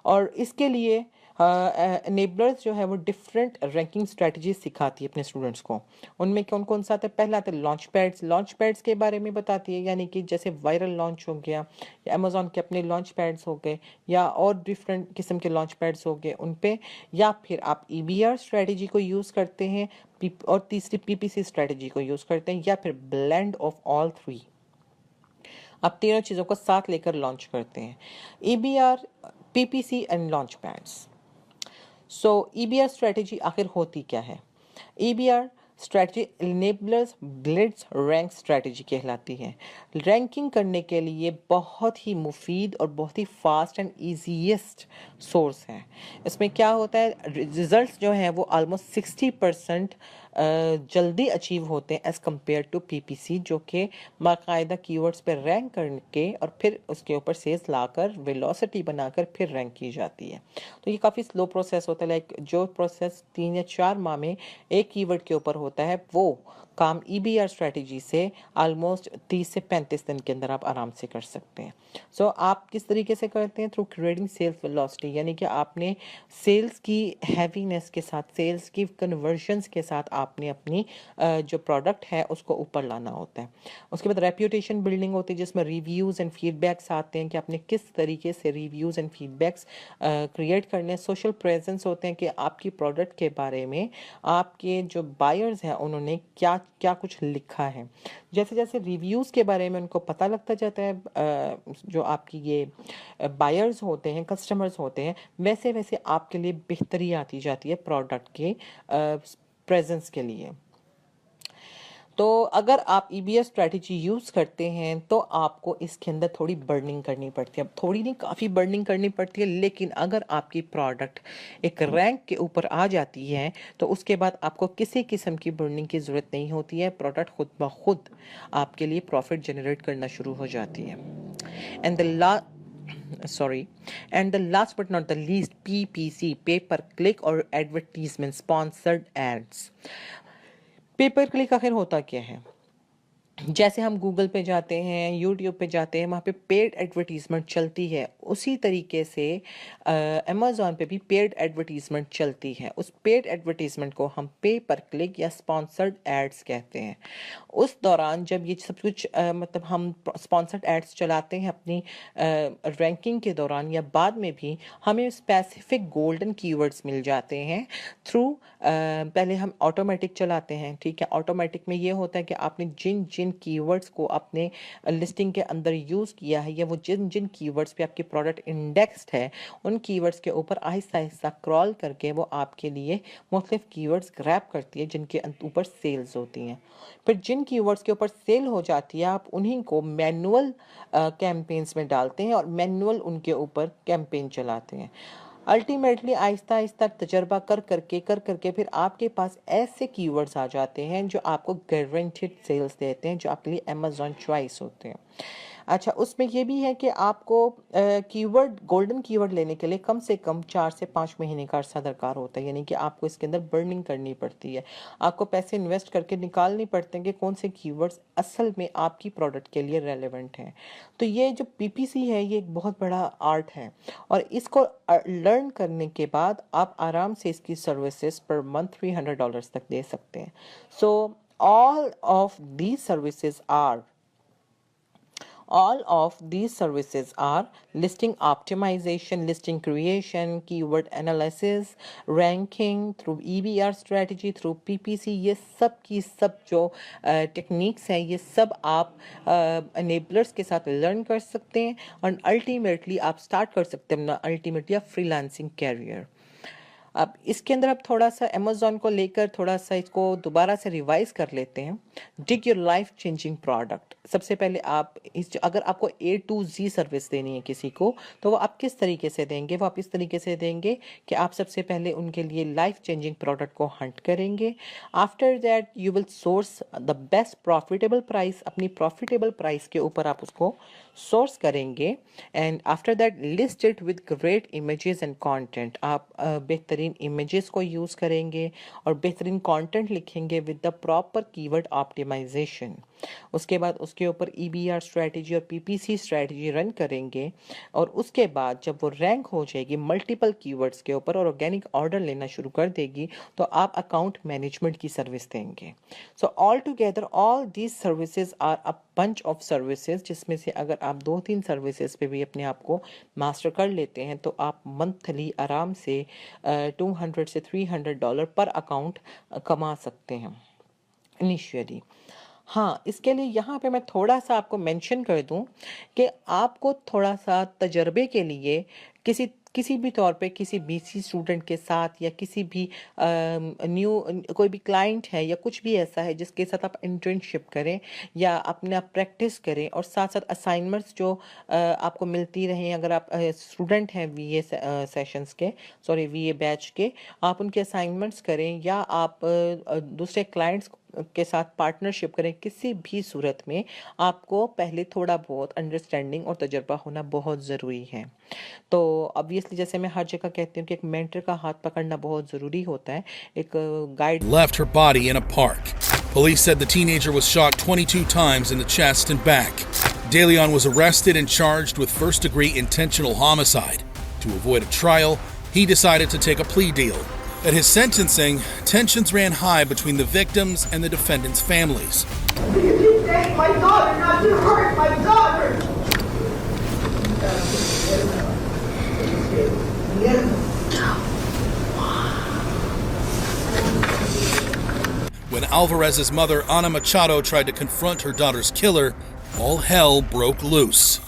और इसके लिए एनेबलर्स जो है वो डिफरेंट रैंकिंग स्ट्रेटजीज सिखाती है अपने स्टूडेंट्स को। उनमें कौन कौन सा आता है? पहला आता है लॉन्च पैड्स। लॉन्च पैड्स के बारे में बताती है, यानी कि जैसे वायरल लॉन्च हो गया या अमेज़ॉन के अपने लॉन्च पैड्स हो गए या और डिफरेंट किस्म के लॉन्च पैड्स हो गए उन पे, या फिर आप EBR स्ट्रेटजी को यूज़ करते हैं और तीसरी PPC स्ट्रेटजी को यूज़ करते हैं, या फिर ब्लेंड ऑफ ऑल 3। आप तीनों चीज़ों को साथ लेकर लॉन्च करते हैं, EBR, PPC and launch pads. So EBR strategy आखिर होती क्या है? EBR strategy enablers Blitz rank strategy कहलाती है। रैंकिंग करने के लिए बहुत ही मुफीद और बहुत ही फास्ट एंड ईजीएस्ट सोर्स है। इसमें क्या होता है, रिजल्ट्स जो हैं वो ऑलमोस्ट 60% जल्दी अचीव होते हैं एज़ कम्पेयर टू PPC, जो कि बाकायदा कीवर्ड्स पे रैंक करके और फिर उसके ऊपर सेल्स लाकर वेलोसिटी बनाकर फिर रैंक की जाती है। तो ये काफ़ी स्लो प्रोसेस होता है। लाइक जो प्रोसेस 3 या 4 माह में एक कीवर्ड के ऊपर होता है वो काम EBR स्ट्रेटजी से ऑलमोस्ट 30 से 35 दिन के अंदर आप आराम से कर सकते हैं। सो आप किस तरीके से करते हैं? थ्रू क्रिएटिंग सेल्स वेलोसिटी, यानी कि आपने सेल्स की हैवीनेस के साथ, सेल्स की कन्वर्जन्स के साथ आपने अपनी जो प्रोडक्ट है उसको ऊपर लाना होता है। उसके बाद रेप्यूटेशन बिल्डिंग होती है जिसमें रिव्यूज़ एंड फीडबैक्स आते हैं कि आपने किस तरीके से रिव्यूज़ एंड फीडबैक्स क्रिएट करने हैं। सोशल प्रेजेंस होते हैं कि आपकी प्रोडक्ट के बारे में आपके जो बायर्स हैं उन्होंने क्या क्या कुछ लिखा है। जैसे जैसे रिव्यूज़ के बारे में उनको पता लगता जाता है, जो आपकी ये बायर्स होते हैं, कस्टमर्स होते हैं, वैसे वैसे आपके लिए बेहतरी आती जाती है प्रोडक्ट के प्रेजेंस के लिए। तो अगर आप EBR स्ट्रैटेजी यूज़ करते हैं तो आपको इसके अंदर थोड़ी बर्निंग करनी पड़ती है। अब थोड़ी नहीं, काफ़ी बर्निंग करनी पड़ती है, लेकिन अगर आपकी प्रोडक्ट एक रैंक के ऊपर आ जाती है तो उसके बाद आपको किसी किस्म की बर्निंग की ज़रूरत नहीं होती है। प्रोडक्ट खुद ब खुद आपके लिए प्रॉफिट जनरेट करना शुरू हो जाती है। And the last but not the least, PPC, pay per click और advertisement sponsored ads। पे पर क्लिक आखिर होता क्या है? जैसे हम गूगल पे जाते हैं, यूट्यूब पे जाते हैं, वहाँ पे पेड एडवर्टीजमेंट चलती है, उसी तरीके से अमेज़ॉन पे भी पेड एडवर्टीजमेंट चलती है। उस पेड एडवर्टीजमेंट को हम पे पर क्लिक या स्पॉन्सर्ड एड्स कहते हैं। उस दौरान जब ये सब कुछ मतलब हम स्पॉन्सर्ड एड्स चलाते हैं अपनी रैंकिंग के दौरान या बाद में भी, हमें स्पेसिफिक गोल्डन कीवर्ड्स मिल जाते हैं थ्रू पहले हम ऑटोमेटिक चलाते हैं, ठीक है। ऑटोमेटिक में ये होता है कि आपने जिन जिन कीवर्ड्स को अपने लिस्टिंग के अंदर यूज़ किया है या वो जिन जिन कीवर्ड्स पे आपकी प्रोडक्ट इंडेक्स्ड है, उन कीवर्ड्स के ऊपर आहिस्ता आहिस्ता क्रॉल करके वो आपके लिए मुख्तलिफ कीवर्ड्स ग्रैब करती है जिनके ऊपर सेल्स होती हैं। फिर जिन कीवर्ड्स के ऊपर सेल हो जाती है, आप उन्हीं को मैनुअल कैंपेन्स में डालते हैं और मैनुअल उनके ऊपर कैंपेन चलाते हैं। अल्टीमेटली आहिस्ता आहिस्ता तजर्बा कर करके फिर आपके पास ऐसे कीवर्ड्स आ जाते हैं जो आपको गारंटीड सेल्स देते हैं, जो आपके लिए अमेज़ॉन चॉइस होते हैं। अच्छा, उसमें ये भी है कि आपको कीवर्ड, गोल्डन कीवर्ड लेने के लिए कम से कम 4 से 5 महीने का अर्सा दरकार होता है, यानी कि आपको इसके अंदर बर्निंग करनी पड़ती है। आपको पैसे इन्वेस्ट करके निकालने पड़ते हैं कि कौन से कीवर्ड्स असल में आपकी प्रोडक्ट के लिए रेलेवेंट हैं। तो ये जो PPC है, ये एक बहुत बड़ा आर्ट है और इसको लर्न करने के बाद आप आराम से इसकी सर्विसेज पर मंथ $300 तक दे सकते हैं। सो all of these services are listing optimization, listing creation, keyword analysis, ranking through EBR strategy, through PPC। ये सब की सब जो टेक्निक्स हैं, ये सब आप enablers के साथ लर्न कर सकते हैं और अल्टीमेटली आप स्टार्ट कर सकते हैं अपना अल्टीमेटली फ्रीलांसिंग कैरियर। अब इसके अंदर आप थोड़ा सा अमेज़ॉन को लेकर थोड़ा सा इसको दोबारा से रिवाइज कर लेते हैं। डिग योर लाइफ चेंजिंग प्रोडक्ट। सबसे पहले आप अगर आपको A to Z सर्विस देनी है किसी को, तो वो आप किस तरीके से देंगे? वो आप इस तरीके से देंगे कि आप सबसे पहले उनके लिए लाइफ चेंजिंग प्रोडक्ट को हंट करेंगे। After that you will source the best profitable price. अपनी प्रॉफिटेबल प्राइस के ऊपर आप उसको सोर्स करेंगे and after that list it with great images and content. आप बेहतरीन इमेजेस को यूज़ करेंगे और बेहतरीन कंटेंट लिखेंगे with the proper keyword optimization. उसके बाद उसके ऊपर EBR स्ट्रेटजी और PPC स्ट्रेटजी रन करेंगे और उसके बाद जब वो रैंक हो जाएगी मल्टीपल कीवर्ड्स के ऊपर और ऑर्गेनिक ऑर्डर लेना शुरू कर देगी, तो आप अकाउंट मैनेजमेंट की सर्विस देंगे। So all together all these services are a bunch of services, जिसमें से अगर आप 2-3 सर्विसेज पे भी अपने आप को मास्टर कर लेते हैं तो आप मंथली आराम से $200 से $300 पर अकाउंट कमा सकते हैं इनिशियली। हाँ, इसके लिए यहाँ पे मैं थोड़ा सा आपको मेंशन कर दूँ कि आपको थोड़ा सा तजर्बे के लिए किसी भी तौर पे किसी BC स्टूडेंट के साथ या किसी भी कोई भी क्लाइंट है या कुछ भी ऐसा है जिसके साथ आप इंटर्नशिप करें या अपना प्रैक्टिस करें और साथ साथ असाइनमेंट्स जो आपको मिलती रहें। अगर आप स्टूडेंट हैं VA बैच के, आप उनके असाइनमेंट्स करें या आप दूसरे क्लाइंट्स के साथ पार्टनरशिप करें। किसी भी सूरत में आपको पहले थोड़ा बहुत अंडरस्टैंडिंग और तजर्बा होना बहुत ज़रूरी है। तो ऑब्वियसली जैसे मैं हर जगह कहती हूँ कि एक मेंटर का हाथ पकड़ना बहुत ज़रूरी होता है, एक guide. Left her body in a park, Police said the teenager was shot 22 times in the chest and back. DeLeon was arrested and charged with first-degree intentional homicide. To avoid a trial, he decided to take a plea deal. At his sentencing, tensions ran high between the victims and the defendants' families. You take my daughter, not to hurt my daughter. When Alvarez's mother, Ana Machado, tried to confront her daughter's killer, all hell broke loose.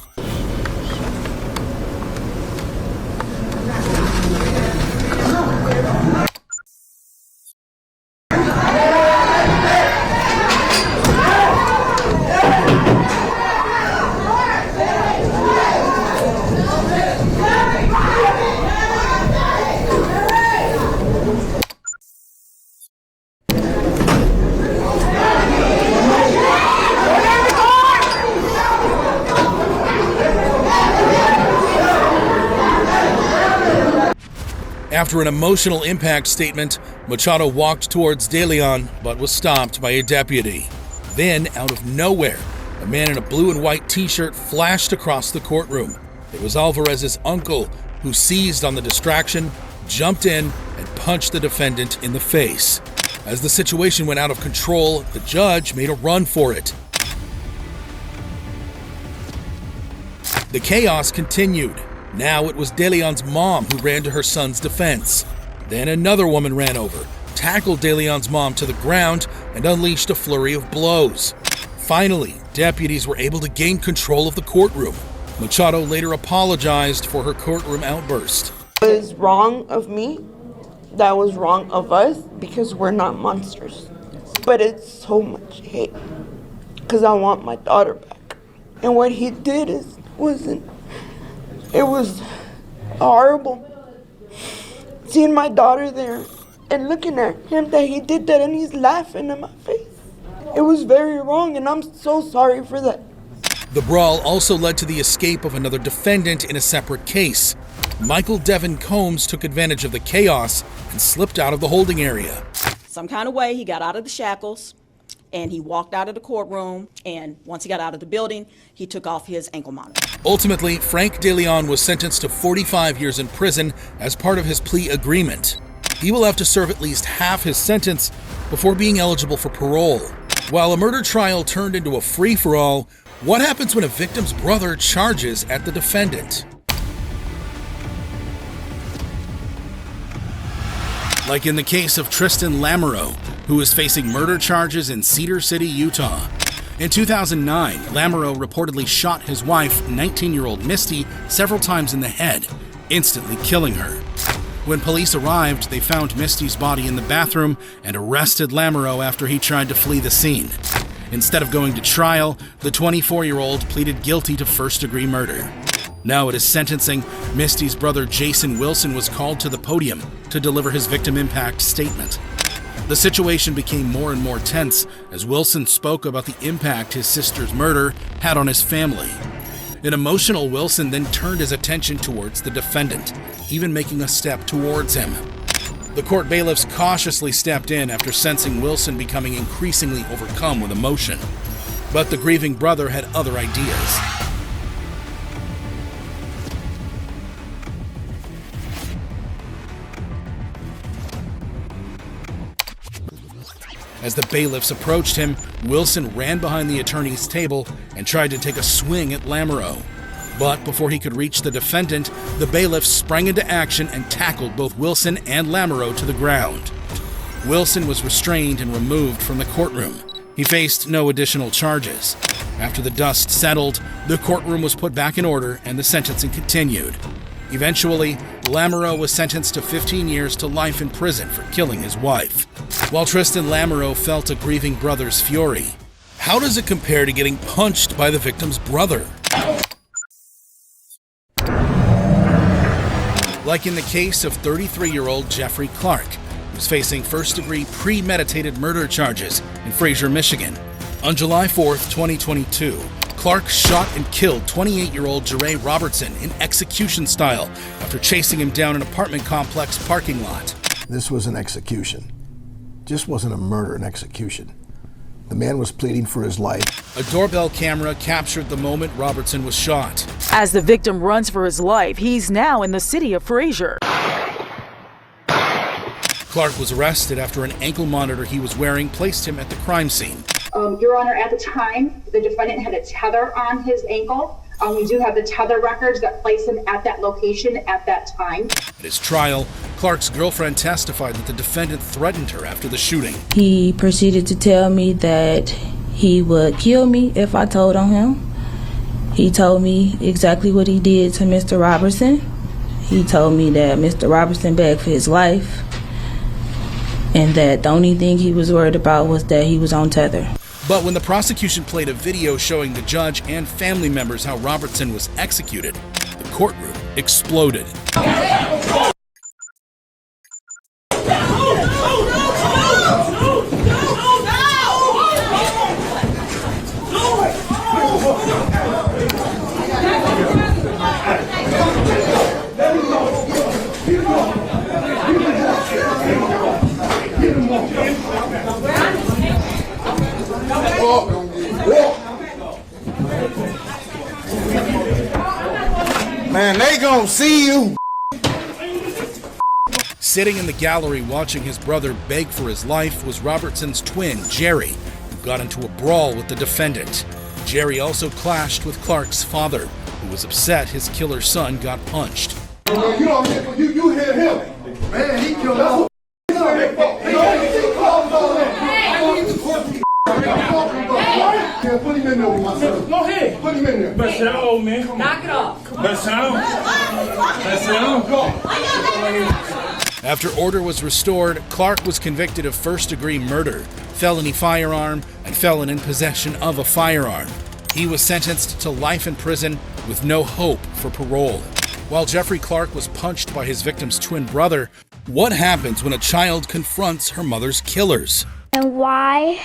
After an emotional impact statement, Machado walked towards DeLeon, but was stopped by a deputy. Then, out of nowhere, a man in a blue and white t-shirt flashed across the courtroom. It was Alvarez's uncle, who seized on the distraction, jumped in, and punched the defendant in the face. As the situation went out of control, the judge made a run for it. The chaos continued. Now it was DeLeon's mom who ran to her son's defense. Then another woman ran over, tackled DeLeon's mom to the ground, and unleashed a flurry of blows. Finally, deputies were able to gain control of the courtroom. Machado later apologized for her courtroom outburst. It was wrong of me. That was wrong of us because we're not monsters. But it's so much hate because I want my daughter back. And what he did it was horrible. Seeing my daughter there and looking at him that he did that and he's laughing in my face. It was very wrong and I'm so sorry for that. The brawl also led to the escape of another defendant in a separate case. Michael Devin Combs took advantage of the chaos and slipped out of the holding area. Some kind of way he got out of the shackles and he walked out of the courtroom, and once he got out of the building, he took off his ankle monitor. Ultimately, Frank DeLeon was sentenced to 45 years in prison as part of his plea agreement. He will have to serve at least half his sentence before being eligible for parole. While a murder trial turned into a free-for-all, what happens when a victim's brother charges at the defendant? Like in the case of Tristan Lamoureux, who is facing murder charges in Cedar City, Utah. In 2009, Lamoureux reportedly shot his wife, 19-year-old Misty, several times in the head, instantly killing her. When police arrived, they found Misty's body in the bathroom and arrested Lamoureux after he tried to flee the scene. Instead of going to trial, the 24-year-old pleaded guilty to first-degree murder. Now at his sentencing, Misty's brother Jason Wilson was called to the podium to deliver his victim impact statement. The situation became more and more tense as Wilson spoke about the impact his sister's murder had on his family. An emotional Wilson then turned his attention towards the defendant, even making a step towards him. The court bailiffs cautiously stepped in after sensing Wilson becoming increasingly overcome with emotion. But the grieving brother had other ideas. As the bailiffs approached him, Wilson ran behind the attorney's table and tried to take a swing at Lamoureux. But before he could reach the defendant, the bailiffs sprang into action and tackled both Wilson and Lamoureux to the ground. Wilson was restrained and removed from the courtroom. He faced no additional charges. After the dust settled, the courtroom was put back in order and the sentencing continued. Eventually, Lamoureux was sentenced to 15 years to life in prison for killing his wife. While Tristan Lamoureux felt a grieving brother's fury, how does it compare to getting punched by the victim's brother? Like in the case of 33-year-old Jeffrey Clark, who's facing first-degree premeditated murder charges in Fraser, Michigan. On July 4th, 2022, Clark shot and killed 28-year-old Jeray Robertson in execution style after chasing him down an apartment complex parking lot. This was an execution. Just wasn't a murder, an execution. The man was pleading for his life. A doorbell camera captured the moment Robertson was shot. As the victim runs for his life, he's now in the city of Fraser. Clark was arrested after an ankle monitor he was wearing placed him at the crime scene. Your Honor, at the time, the defendant had a tether on his ankle. We do have the tether records that place him at that location at that time. At his trial, Clark's girlfriend testified that the defendant threatened her after the shooting. He proceeded to tell me that he would kill me if I told on him. He told me exactly what he did to Mr. Robertson. He told me that Mr. Robertson begged for his life, and that the only thing he was worried about was that he was on tether. But when the prosecution played a video showing the judge and family members how Robertson was executed, the courtroom exploded. Man, they gonna see you. Sitting in the gallery watching his brother beg for his life was Robertson's twin, Jerry, who got into a brawl with the defendant. Jerry also clashed with Clark's father, who was upset his killer son got punched. You hit him. Man, he killed us. Put him in there with myself. Go ahead. Put him in there. Best down, man. Knock it off. Best down. Best down. Go. After order was restored, Clark was convicted of first-degree murder, felony firearm, and felon in possession of a firearm. He was sentenced to life in prison with no hope for parole. While Jeffrey Clark was punched by his victim's twin brother, what happens when a child confronts her mother's killers? And why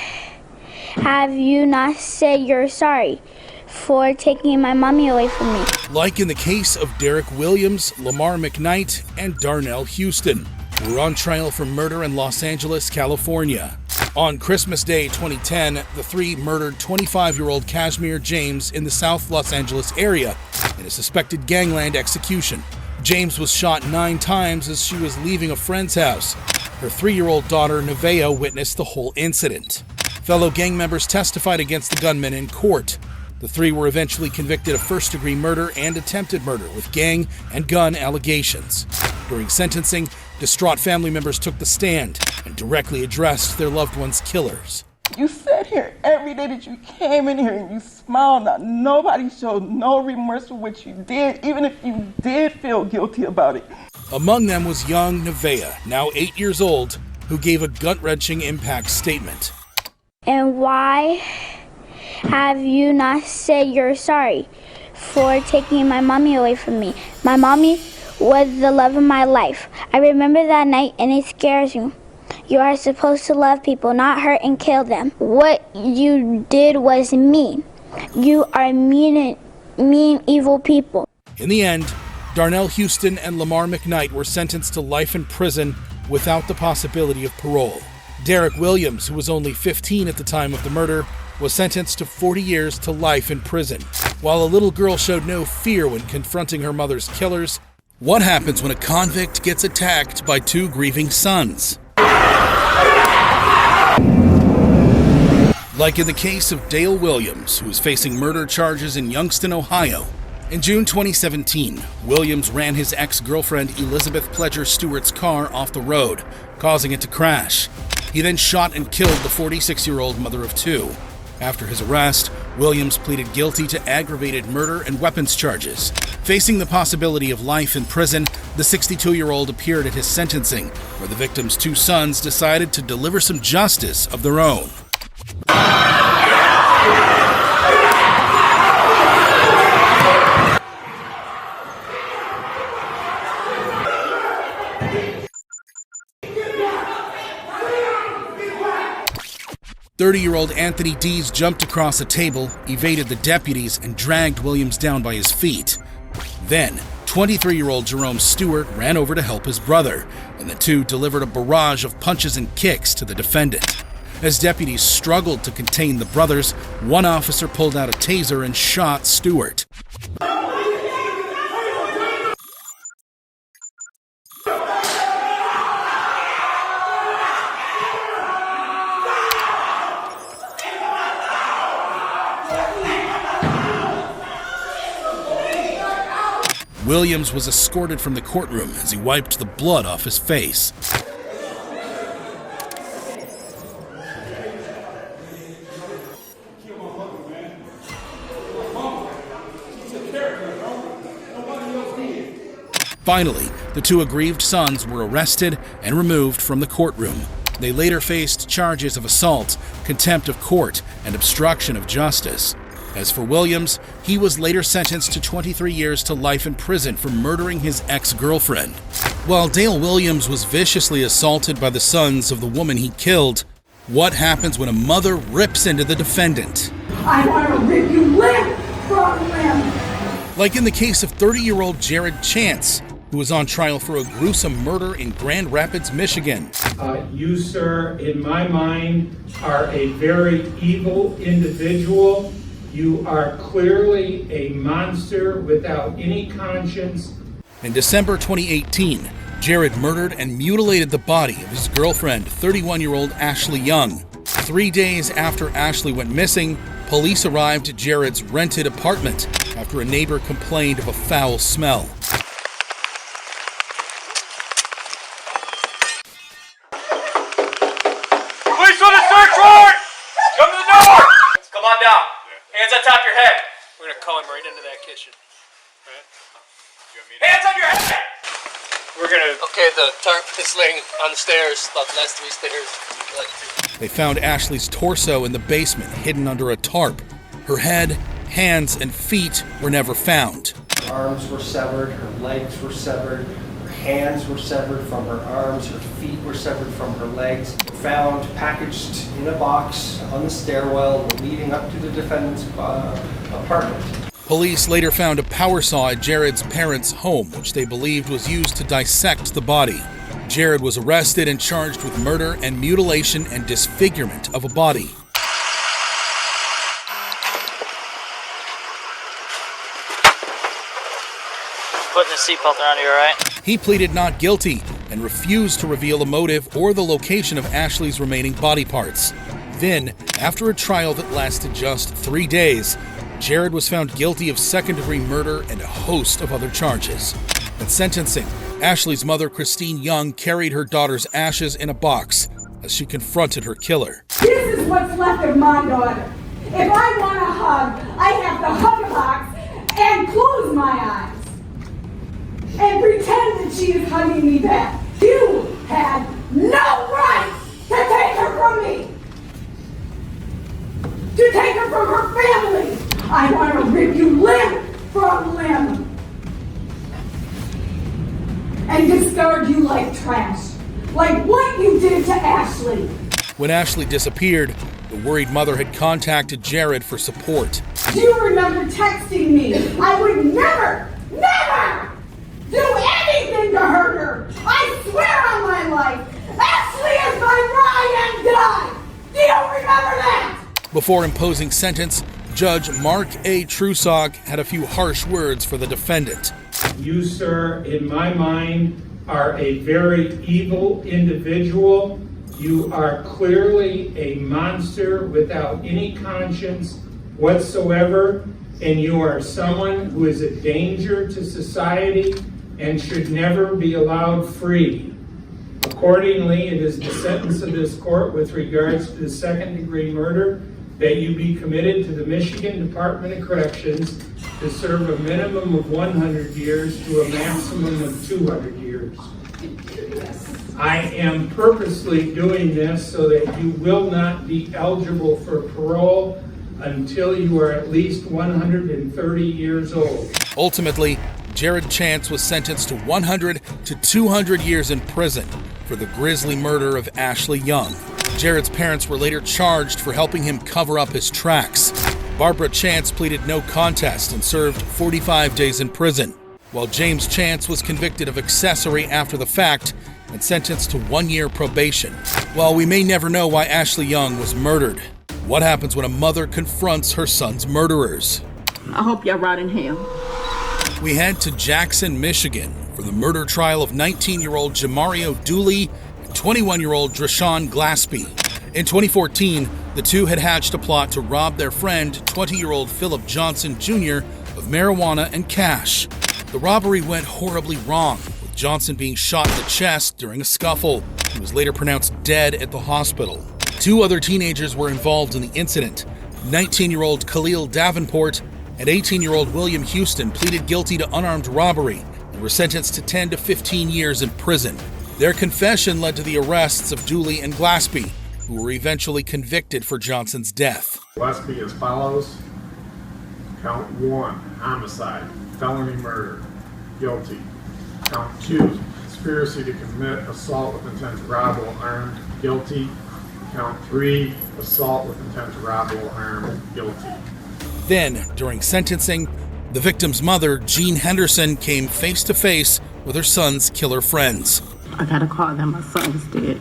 have you not said you're sorry for taking my mommy away from me? Like in the case of Derek Williams, Lamar McKnight, and Darnell Houston, who were on trial for murder in Los Angeles, California. On Christmas Day 2010, the three murdered 25-year-old Kashmir James in the South Los Angeles area in a suspected gangland execution. James was shot 9 times as she was leaving a friend's house. Her 3-year-old daughter, Nevaeh, witnessed the whole incident. Fellow gang members testified against the gunmen in court. The three were eventually convicted of first-degree murder and attempted murder with gang and gun allegations. During sentencing, distraught family members took the stand and directly addressed their loved ones' killers. You sat here every day that you came in here and you smiled. Now, nobody showed no remorse for what you did, even if you did feel guilty about it. Among them was young Nevaeh, now 8 years old, who gave a gut-wrenching impact statement. And why have you not said you're sorry for taking my mommy away from me? My mommy was the love of my life. I remember that night and it scares me. You are supposed to love people, not hurt and kill them. What you did was mean. You are mean, evil people. In the end, Darnell Houston and Lamar McKnight were sentenced to life in prison without the possibility of parole. Derek Williams, who was only 15 at the time of the murder, was sentenced to 40 years to life in prison. While a little girl showed no fear when confronting her mother's killers, what happens when a convict gets attacked by 2 grieving sons? Like in the case of Dale Williams, who is facing murder charges in Youngstown, Ohio. In June 2017, Williams ran his ex-girlfriend Elizabeth Pledger Stewart's car off the road, causing it to crash. He then shot and killed the 46-year-old mother of 2. After his arrest, Williams pleaded guilty to aggravated murder and weapons charges. Facing the possibility of life in prison, the 62-year-old appeared at his sentencing, where the victim's 2 sons decided to deliver some justice of their own. "30-year-old Anthony Dees jumped across a table, evaded the deputies, and dragged Williams down by his feet. Then, 23-year-old Jerome Stewart ran over to help his brother, and the two delivered a barrage of punches and kicks to the defendant. As deputies struggled to contain the brothers, one officer pulled out a taser and shot Stewart. Williams was escorted from the courtroom as he wiped the blood off his face. Finally, the two aggrieved sons were arrested and removed from the courtroom. They later faced charges of assault, contempt of court, and obstruction of justice. As for Williams, he was later sentenced to 23 years to life in prison for murdering his ex-girlfriend. While Dale Williams was viciously assaulted by the sons of the woman he killed, what happens when a mother rips into the defendant? I want to rip you limb from limb. Like in the case of 30-year-old Jared Chance, who was on trial for a gruesome murder in Grand Rapids, Michigan. You, sir, in my mind, are a very evil individual. You are clearly a monster without any conscience. In December 2018, Jared murdered and mutilated the body of his girlfriend, 31-year-old Ashley Young. 3 days after Ashley went missing, police arrived at Jared's rented apartment after a neighbor complained of a foul smell. Police on a search warrant! Come to the door! Come on down. Hands on top of your head. We're gonna call him right into that kitchen. Right? Hands on your head! We're gonna... Okay, the tarp is laying on the stairs, about the last 3 stairs. They found Ashley's torso in the basement, hidden under a tarp. Her head, hands, and feet were never found. Her arms were severed, her legs were severed, her hands were severed from her arms, her feet were severed from her legs. Found packaged in a box on the stairwell leading up to the defendant's apartment. Police later found a power saw at Jared's parents' home, which they believed was used to dissect the body. Jared was arrested and charged with murder and mutilation and disfigurement of a body. Putting the seatbelt around you, all right? He pleaded not guilty and refused to reveal a motive or the location of Ashley's remaining body parts. Then, after a trial that lasted just 3 days, Jared was found guilty of second-degree murder and a host of other charges. At sentencing, Ashley's mother, Christine Young, carried her daughter's ashes in a box as she confronted her killer. This is what's left of my daughter. If I want a hug, I have to hug a box and close my eyes and pretend that she is hugging me back. You had no right to take her from me, to take her from her family. I want to rip you limb from limb and discard you like trash, like what you did to Ashley. When Ashley disappeared, the worried mother had contacted Jared for support. Do you remember texting me? I would never do anything to hurt her. I swear on my life, Ashley is my ride and die. Do you remember that? Before imposing sentence, Judge Mark A. Trusog had a few harsh words for the defendant. You, sir, in my mind, are a very evil individual. You are clearly a monster without any conscience whatsoever, and you are someone who is a danger to society and should never be allowed free. Accordingly, it is the sentence of this court with regards to the second-degree murder that you be committed to the Michigan Department of Corrections to serve a minimum of 100 years to a maximum of 200 years. I am purposely doing this so that you will not be eligible for parole until you are at least 130 years old. Ultimately, Jared Chance was sentenced to 100 to 200 years in prison for the grisly murder of Ashley Young. Jared's parents were later charged for helping him cover up his tracks. Barbara Chance pleaded no contest and served 45 days in prison, while James Chance was convicted of accessory after the fact and sentenced to 1 year probation. While we may never know why Ashley Young was murdered, what happens when a mother confronts her son's murderers? I hope y'all rot in hell. We head to Jackson, Michigan for the murder trial of 19-year-old Jamario Dooley and 21-year-old Drashawn Glaspie. In 2014, the two had hatched a plot to rob their friend, 20-year-old Philip Johnson Jr., of marijuana and cash. The robbery went horribly wrong, with Johnson being shot in the chest during a scuffle. He was later pronounced dead at the hospital. 2 other teenagers were involved in the incident. 19-year-old Khalil Davenport and 18-year-old William Houston pleaded guilty to unarmed robbery and were sentenced to 10 to 15 years in prison. Their confession led to the arrests of Dooley and Glaspie, who were eventually convicted for Johnson's death. Glaspie as follows. Count 1, homicide, felony murder, guilty. Count 2, conspiracy to commit assault with intent to rob while armed, guilty. Count 3, assault with intent to rob while armed, guilty. Then, during sentencing, the victim's mother, Jean Henderson, came face to face with her son's killer friends. I got a call that my son was dead.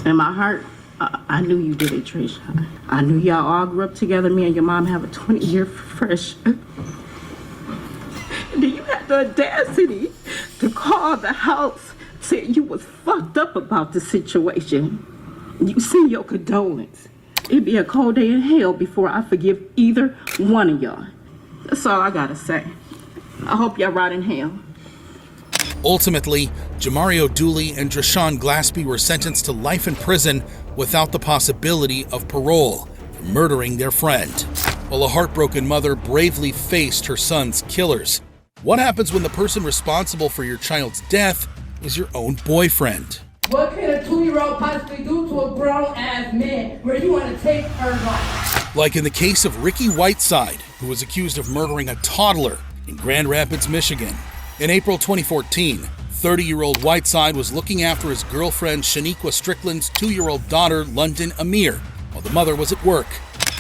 In my heart, I knew you did it, Trisha. I knew y'all all grew up together. Me and your mom have a 20-year friendship. Then you had the audacity to call the house, saying you was fucked up about the situation. You send your condolence. It'd be a cold day in hell before I forgive either one of y'all. That's all I gotta say. I hope y'all rot in hell. Ultimately, Jamario Dooley and Drashawn Glaspie were sentenced to life in prison without the possibility of parole for murdering their friend, while a heartbroken mother bravely faced her son's killers. What happens when the person responsible for your child's death is your own boyfriend? What can a 2-year-old possibly do to a grown-ass man where you want to take her life? Like in the case of Ricky Whiteside, who was accused of murdering a toddler in Grand Rapids, Michigan. In April 2014, 30-year-old Whiteside was looking after his girlfriend Shaniqua Strickland's 2-year-old daughter, London Amir, while the mother was at work.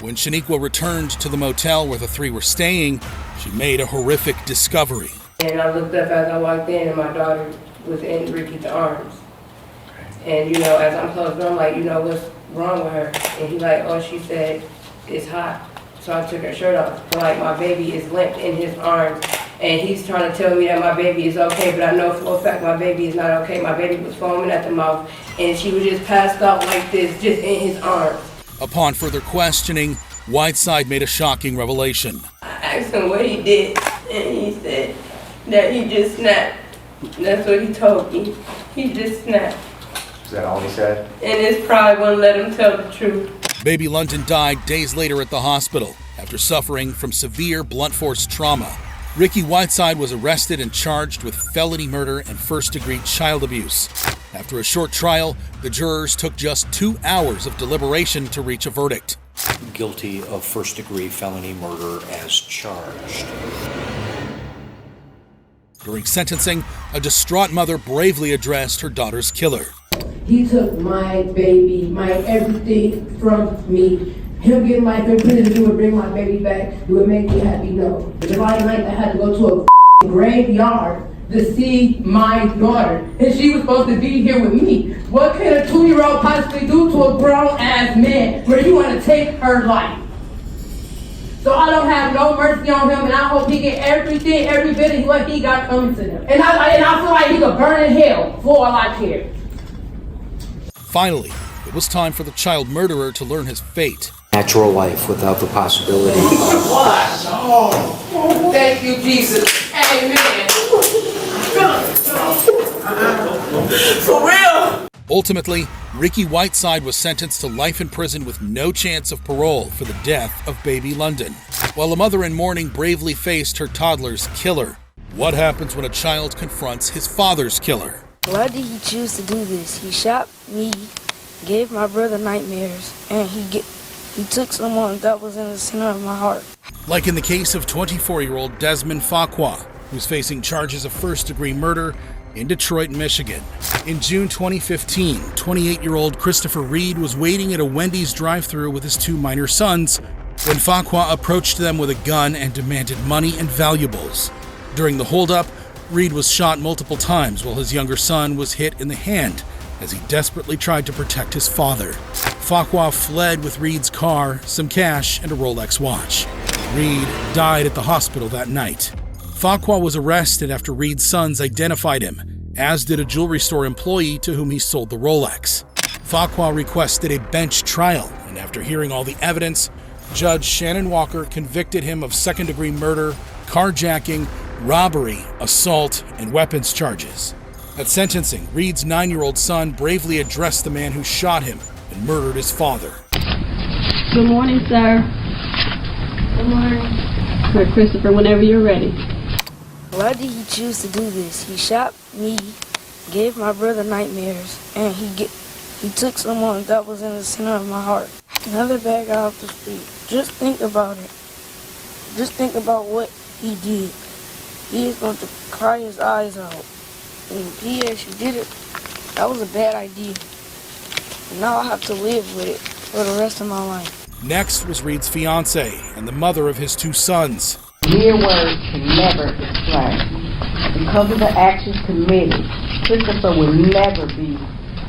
When Shaniqua returned to the motel where the three were staying, she made a horrific discovery. And I looked up as I walked in, and my daughter was in Ricky's arms. And, as I'm close, I'm like, what's wrong with her? And he's like, oh, she said it's hot. So I took her shirt off. But, my baby is limp in his arms. And he's trying to tell me that my baby is okay, but I know for a fact my baby is not okay. My baby was foaming at the mouth, and she was just passed out like this, just in his arms. Upon further questioning, Whiteside made a shocking revelation. I asked him what he did, and he said that he just snapped. That's what he told me. He just snapped. Is that all he said? And his pride wouldn't let him tell the truth. Baby London died days later at the hospital after suffering from severe blunt force trauma. Ricky Whiteside was arrested and charged with felony murder and first-degree child abuse. After a short trial, the jurors took just 2 hours of deliberation to reach a verdict. Guilty of first-degree felony murder as charged. During sentencing, a distraught mother bravely addressed her daughter's killer. He took my baby, my everything from me. Him getting life in prison, he would bring my baby back. It would make me happy, no. But July 9th, I had to go to a graveyard to see my daughter. And she was supposed to be here with me. What can a 2-year-old possibly do to a grown-ass man where you want to take her life? So I don't have no mercy on him, and I hope he get everything, every bit of what he got coming to him. And I feel like he could burn in hell for all I care. Finally, it was time for the child murderer to learn his fate. Natural life without the possibility of What? Oh, thank you, Jesus. Amen. For real? Ultimately, Ricky Whiteside was sentenced to life in prison with no chance of parole for the death of baby London, while a mother in mourning bravely faced her toddler's killer. What happens when a child confronts his father's killer? Why did he choose to do this? He shot me, gave my brother nightmares, and he took someone that was in the center of my heart. Like in the case of 24-year-old Desmond Fakwa, who's facing charges of first-degree murder in Detroit, Michigan. In June 2015, 28-year-old Christopher Reed was waiting at a Wendy's drive-thru with his 2 minor sons when Fakwa approached them with a gun and demanded money and valuables. During the holdup, Reed was shot multiple times while his younger son was hit in the hand as he desperately tried to protect his father. Farquhar fled with Reed's car, some cash, and a Rolex watch. Reed died at the hospital that night. Farquhar was arrested after Reed's sons identified him, as did a jewelry store employee to whom he sold the Rolex. Farquhar requested a bench trial, and after hearing all the evidence, Judge Shannon Walker convicted him of second-degree murder, carjacking, robbery, assault, and weapons charges. At sentencing, Reed's 9-year-old son bravely addressed the man who shot him and murdered his father. Good morning, sir. Good morning. Sir Christopher, whenever you're ready. Why did he choose to do this? He shot me, gave my brother nightmares, and he took someone that was in the center of my heart. Another bad guy off the street. Just think about it. Just think about what he did. He is going to cry his eyes out. And he actually did it. That was a bad idea. And now I have to live with it for the rest of my life. Next was Reed's fiancée and the mother of his 2 sons. Mere words can never explain. Because of the actions committed, Christopher will never be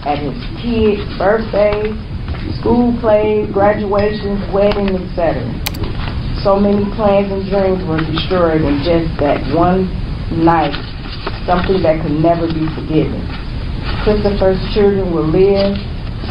at his kids' birthdays, school plays, graduations, weddings, etc. So many plans and dreams were destroyed in just that one night, something that could never be forgiven. Christopher's children will live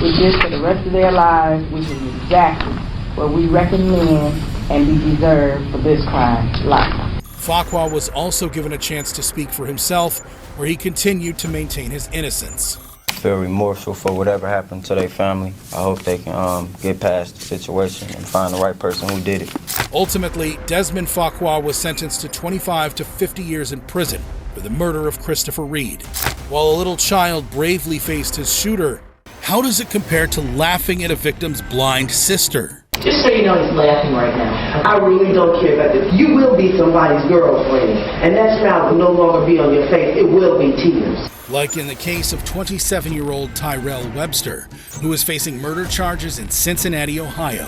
with this for the rest of their lives, which is exactly what we recommend and be deserved for this crime, life. Farquhar was also given a chance to speak for himself, where he continued to maintain his innocence. I feel remorseful for whatever happened to their family. I hope they can get past the situation and find the right person who did it. Ultimately, Desmond Farquhar was sentenced to 25 to 50 years in prison for the murder of Christopher Reed. While a little child bravely faced his shooter, how does it compare to laughing at a victim's blind sister? Just so you know, he's laughing right now. I really don't care about this. You will be somebody's girlfriend, and that smile will no longer be on your face. It will be tears. Like in the case of 27-year-old Tyrell Webster, who is facing murder charges in Cincinnati, Ohio.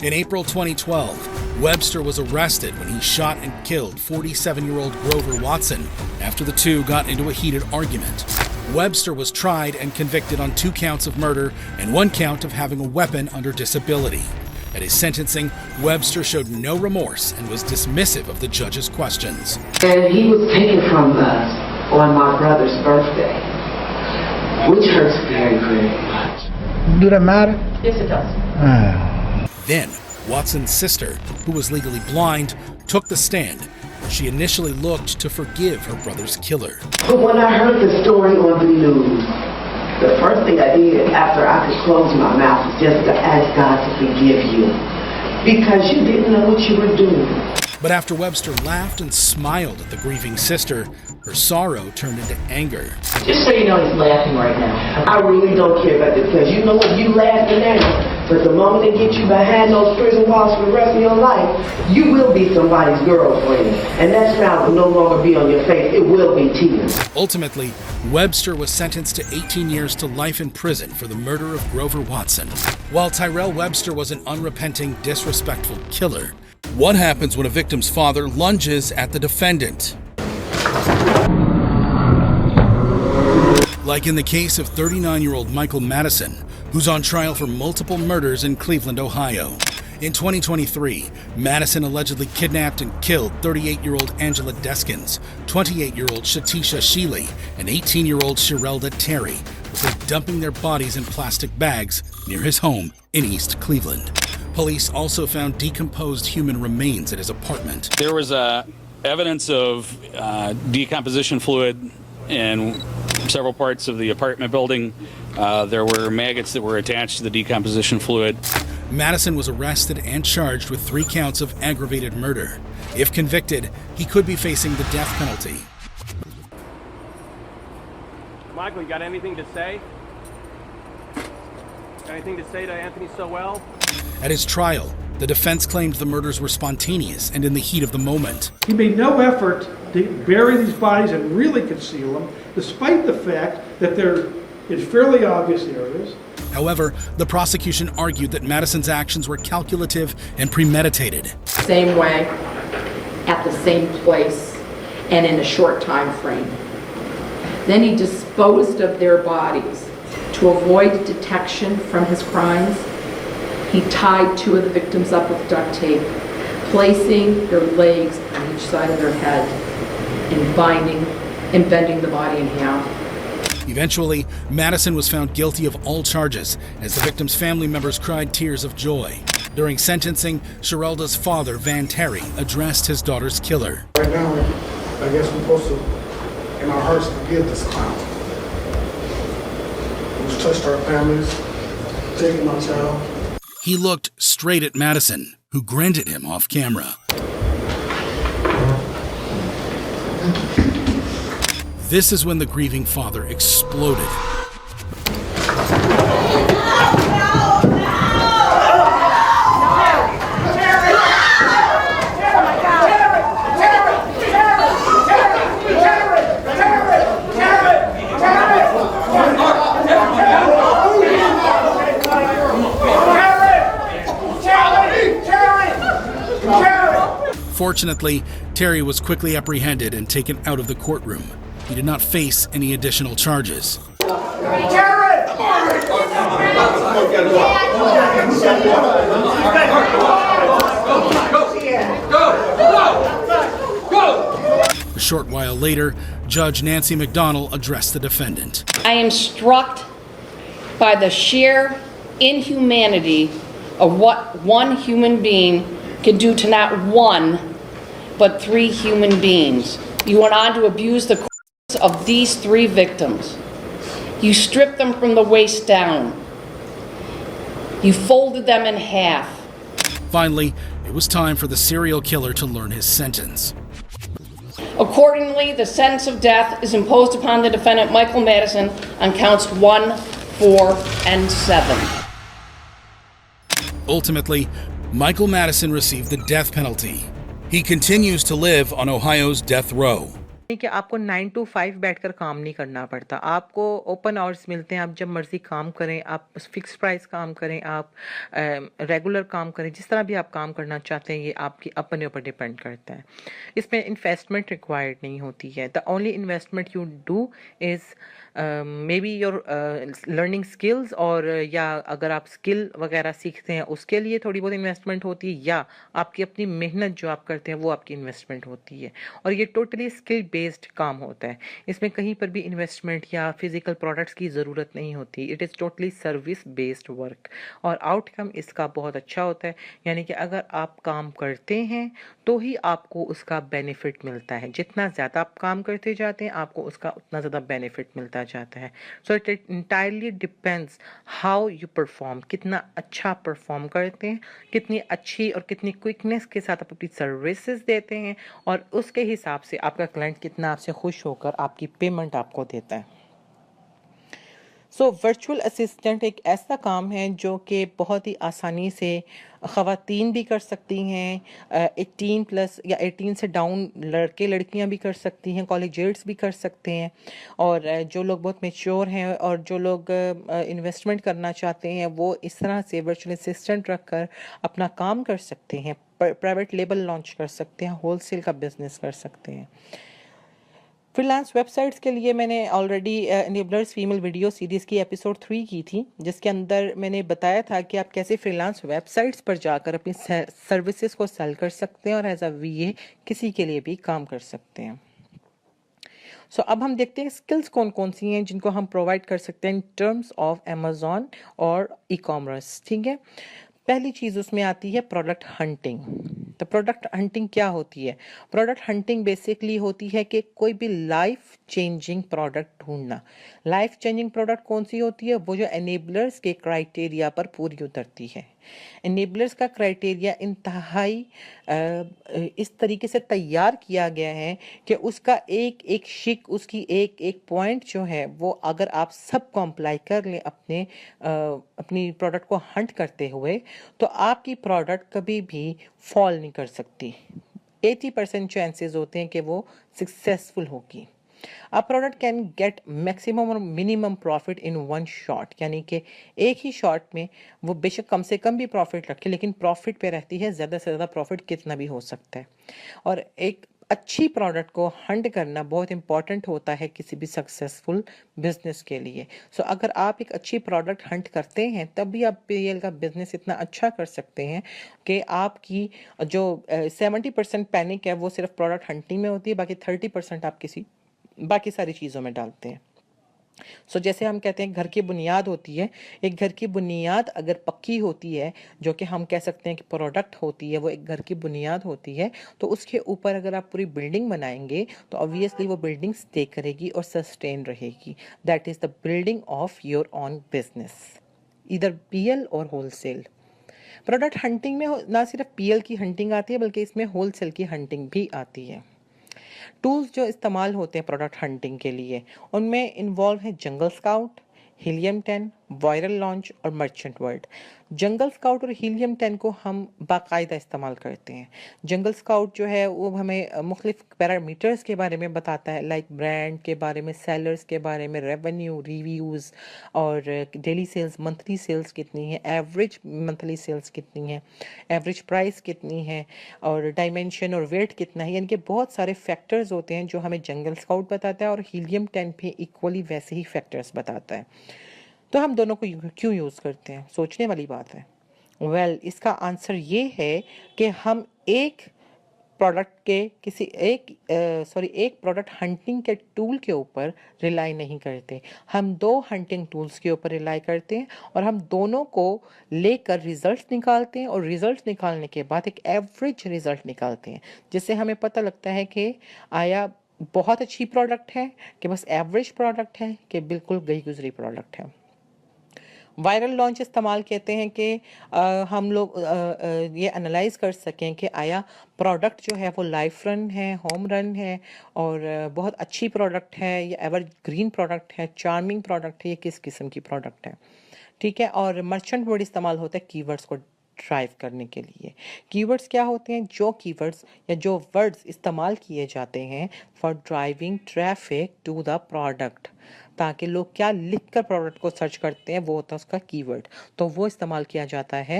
In April 2012, Webster was arrested when he shot and killed 47-year-old Grover Watson after the two got into a heated argument. Webster was tried and convicted on 2 counts of murder and 1 count of having a weapon under disability. At his sentencing, Webster showed no remorse and was dismissive of the judge's questions. And he was taken from us on my brother's birthday, which hurts very, very much. Do that matter? Yes, it does. Then, Watson's sister, who was legally blind, took the stand. She initially looked to forgive her brother's killer. But when I heard the story on the news, the first thing I did after I could close my mouth was just to ask God to forgive you, because you didn't know what you were doing. But after Webster laughed and smiled at the grieving sister, her sorrow turned into anger. Just so you know, he's laughing right now. I really don't care about this, because you know what, you laughing now. But the moment they get you behind those prison walls for the rest of your life, you will be somebody's girlfriend. And that smile will no longer be on your face. It will be tears. Ultimately, Webster was sentenced to 18 years to life in prison for the murder of Grover Watson. While Tyrell Webster was an unrepenting, disrespectful killer, what happens when a victim's father lunges at the defendant? Like in the case of 39-year-old Michael Madison, who's on trial for multiple murders in Cleveland, Ohio. In 2023, Madison allegedly kidnapped and killed 38-year-old Angela Deskins, 28-year-old Shatisha Sheely, and 18-year-old Sherelda Terry, before dumping their bodies in plastic bags near his home in East Cleveland. Police also found decomposed human remains at his apartment. There was evidence of decomposition fluid in several parts of the apartment building. There were maggots that were attached to the decomposition fluid. Madison was arrested and charged with 3 counts of aggravated murder. If convicted, he could be facing the death penalty. Michael, you got anything to say? Got anything to say to Anthony Sowell? At his trial, the defense claimed the murders were spontaneous and in the heat of the moment. He made no effort to bury these bodies and really conceal them, despite the fact that they're in fairly obvious areas. However, the prosecution argued that Madison's actions were calculative and premeditated. Same way, at the same place, and in a short time frame. Then he disposed of their bodies. To avoid detection from his crimes, he tied 2 of the victims up with duct tape, placing their legs on each side of their head and bending the body in half. Eventually, Madison was found guilty of all charges as the victim's family members cried tears of joy. During sentencing, Sherelda's father, Van Terry, addressed his daughter's killer. Right now, I guess we're supposed to, in our hearts, forgive this clown who's touched our families, taken my child. He looked straight at Madison, who grinned at him off camera. This is when the grieving father exploded. Fortunately, Terry was quickly apprehended and taken out of the courtroom. He did not face any additional charges. A short while later, Judge Nancy McDonnell addressed the defendant. I am struck by the sheer inhumanity of what one human being can do to not one, but 3 human beings. You went on to abuse the corpses of these 3 victims. You stripped them from the waist down. You folded them in half. Finally, it was time for the serial killer to learn his sentence. Accordingly, the sentence of death is imposed upon the defendant Michael Madison on counts 1, 4, and 7. Ultimately, Michael Madison received the death penalty. He continues to live on Ohio's death row. कि आपको 9 to 5 बैठकर काम नहीं करना पड़ता, आपको open hours मिलते हैं, आप जब मर्जी काम करें, आप फिक्स प्राइस काम करें, आप रेगुलर काम करें, जिस तरह भी आप काम करना चाहते हैं ये आपकी अपने ऊपर डिपेंड करता है. इसमें इन्वेस्टमेंट रिक्वायर्ड नहीं होती है. The only investment you do is may be your learning skills, और या अगर आप स्किल वगैरह सीखते हैं उसके लिए थोड़ी बहुत इन्वेस्टमेंट होती है, या आपकी अपनी मेहनत जो आप करते हैं वो आपकी इन्वेस्टमेंट होती है. और ये टोटली स्किल बेस्ड काम होता है. इसमें कहीं पर भी इन्वेस्टमेंट या फिजिकल प्रोडक्ट्स की ज़रूरत नहीं होती. It is totally service based work, और आउटकम इसका बहुत अच्छा होता है. यानी कि अगर आप काम करते हैं तो ही आपको उसका बेनिफिट मिलता है. जितना ज़्यादा आप काम करते जाते हैं आपको उसका उतना ज़्यादा बेनिफिट मिलता जाता है. So it entirely depends how you perform, कितना अच्छा परफॉर्म करते हैं, कितनी अच्छी और कितनी क्विकनेस के साथ आप अपनी सर्विसेज देते हैं, और उसके हिसाब से आपका क्लाइंट कितना आपसे खुश होकर आपकी पेमेंट आपको देता है. सो वर्चुअल असिस्टेंट एक ऐसा काम है जो कि बहुत ही आसानी से ख़वातीन भी कर सकती हैं, 18+ या 18 से डाउन लड़के लड़कियां भी कर सकती हैं, कॉलेजिएट्स भी कर सकते हैं, और जो लोग बहुत मैच्योर हैं और जो लोग इन्वेस्टमेंट करना चाहते हैं वो इस तरह से वर्चुअल असिस्टेंट रख कर अपना काम कर सकते हैं. प्राइवेट लेबल लॉन्च कर सकते हैं, होलसेल का बिजनेस कर सकते हैं. फ्रीलांस वेबसाइट्स के लिए मैंने already enablers female video series की एपिसोड 3 की थी, जिसके अंदर मैंने बताया था कि आप कैसे फ्रीलांस वेबसाइट्स पर जाकर अपनी सर्विसेज को सेल कर सकते हैं और एज अ वीए किसी के लिए भी काम कर सकते हैं. सो अब हम देखते हैं स्किल्स कौन कौन सी हैं जिनको हम प्रोवाइड कर सकते हैं इन टर्म्स ऑफ अमेज़ॉन और ई कॉमर्स. ठीक है, पहली चीज़ उसमें आती है प्रोडक्ट हंटिंग. तो प्रोडक्ट हंटिंग क्या होती है? प्रोडक्ट हंटिंग बेसिकली होती है कि कोई भी लाइफ चेंजिंग प्रोडक्ट ढूंढना. लाइफ चेंजिंग प्रोडक्ट कौन सी होती है? वो जो एनेबलर्स के क्राइटेरिया पर पूरी उतरती है. एनेबलर्स का क्राइटेरिया इंतहाई इस तरीके से तैयार किया गया है कि उसका एक एक शिक, उसकी एक एक पॉइंट जो है वो अगर आप सब कॉम्प्लाई कर लें अपनी प्रोडक्ट को हंट करते हुए, तो आपकी प्रोडक्ट कभी भी फॉल नहीं कर सकती. 80% चांसेस होते हैं कि वो सक्सेसफुल होगी. A product can get maximum और minimum profit in one shot, यानी कि एक ही शॉट में वो बेशक कम से कम भी प्रॉफिट रखे, लेकिन प्रॉफिट पे रहती है. ज़्यादा से ज़्यादा प्रॉफिट कितना भी हो सकता है. और एक अच्छी प्रोडक्ट को हंट करना बहुत इंपॉर्टेंट होता है किसी भी सक्सेसफुल बिजनेस के लिए। सो अगर आप एक अच्छी प्रोडक्ट हंट करते हैं तब भी आप पीएल का बिजनेस इतना अच्छा कर सकते हैं कि आपकी जो 70% पैनिक है वो सिर्फ प्रोडक्ट हंटिंग में होती है, बाकी 30% आप किसी बाकी सारी चीज़ों में डालते हैं। सो जैसे हम कहते हैं घर की बुनियाद होती है, एक घर की बुनियाद अगर पक्की होती है, जो कि हम कह सकते हैं कि प्रोडक्ट होती है, वो एक घर की बुनियाद होती है, तो उसके ऊपर अगर आप पूरी बिल्डिंग बनाएंगे तो ऑब्वियसली वो बिल्डिंग स्टे करेगी और सस्टेन रहेगी। That is the building of your own business, इधर पीएल और होलसेल। प्रोडक्ट हंटिंग में ना सिर्फ पीएल की हंटिंग आती है बल्कि इसमें होलसेल की हंटिंग भी आती है। टूल्स जो इस्तेमाल होते हैं प्रोडक्ट हंटिंग के लिए, उनमें इन्वॉल्व है जंगल स्काउट, हीलियम 10, वायरल लॉन्च और मर्चेंट वर्ल्ड। जंगल स्काउट और हीलियम 10 को हम बाकायदा इस्तेमाल करते हैं। जंगल स्काउट जो है वो हमें मुख्तलिफ पैरामीटर्स के बारे में बताता है, लाइक ब्रांड के बारे में, सेलर्स के बारे में, रेवेन्यू, रिव्यूज़ और डेली सेल्स, मंथली सेल्स कितनी है, एवरेज मंथली सेल्स कितनी है, एवरेज प्राइस कितनी है और डायमेंशन और वेट कितना है। यानी कि बहुत सारे फैक्टर्स होते हैं जो हमें जंगल स्काउट बताता है और हीलियम 10 भी इक्वली वैसे ही फैक्टर्स बताता है। तो हम दोनों को क्यों यूज़ करते हैं, सोचने वाली बात है। वेल, इसका आंसर ये है कि हम एक प्रोडक्ट के एक प्रोडक्ट हंटिंग के टूल के ऊपर रिलाई नहीं करते, हम दो हंटिंग टूल्स के ऊपर रिलाई करते हैं और हम दोनों को लेकर रिजल्ट्स निकालते हैं और रिजल्ट्स निकालने के बाद एक एवरेज रिजल्ट निकालते हैं, जिससे हमें पता लगता है कि आया बहुत अच्छी प्रोडक्ट है, कि बस एवरेज प्रोडक्ट है, कि बिल्कुल गई गुजरी प्रोडक्ट है। वायरल लॉन्च इस्तेमाल कहते हैं कि हम लोग ये एनालाइज कर सकें कि आया प्रोडक्ट जो है वो लाइफ रन है, होम रन है और बहुत अच्छी प्रोडक्ट है या एवर ग्रीन प्रोडक्ट है, चार्मिंग प्रोडक्ट है, ये किस किस्म की प्रोडक्ट है। ठीक है। और मर्चेंट वर्ड इस्तेमाल होता है कीवर्ड्स को ड्राइव करने के लिए। कीवर्ड्स क्या होते हैं? जो कीवर्ड्स या जो वर्ड्स इस्तेमाल किए जाते हैं for driving traffic to the product, ताकि लोग क्या लिखकर प्रोडक्ट को सर्च करते हैं, वो होता है उसका कीवर्ड। तो वो इस्तेमाल किया जाता है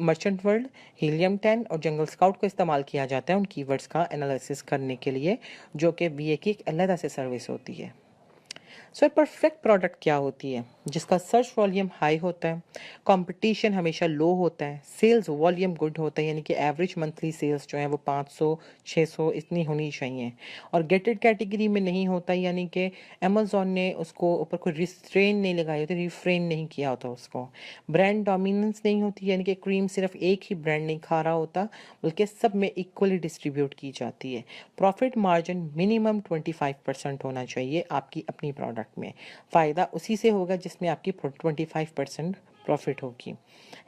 मर्चेंट वर्ल्ड, हीलियम 10 और जंगल स्काउट को इस्तेमाल किया जाता है उन कीवर्ड्स का एनालिसिस करने के लिए, जो कि वीए की एक अलग से सर्विस होती है। सो परफेक्ट प्रोडक्ट क्या होती है? जिसका सर्च वॉल्यूम हाई होता है, कंपटीशन हमेशा लो होता है, सेल्स वॉल्यूम गुड होता है, यानी कि एवरेज मंथली सेल्स जो है वो 500-600 इतनी होनी चाहिए, और गेटेड कैटेगरी में नहीं होता, यानी कि अमेज़ॉन ने उसको ऊपर कोई रिस्ट्रेन नहीं लगाई होती, रिफ्रेन नहीं किया होता उसको। ब्रांड डोमिनेंस नहीं होती, यानी कि क्रीम सिर्फ एक ही ब्रांड नहीं खा रहा होता बल्कि सब में इक्वली डिस्ट्रीब्यूट की जाती है। प्रॉफिट मार्जिन मिनिमम 25% होना चाहिए आपकी अपनी प्रोडक्ट में। फ़ायदा उसी से होगा जिसमें आपकी 25% प्रॉफिट होगी।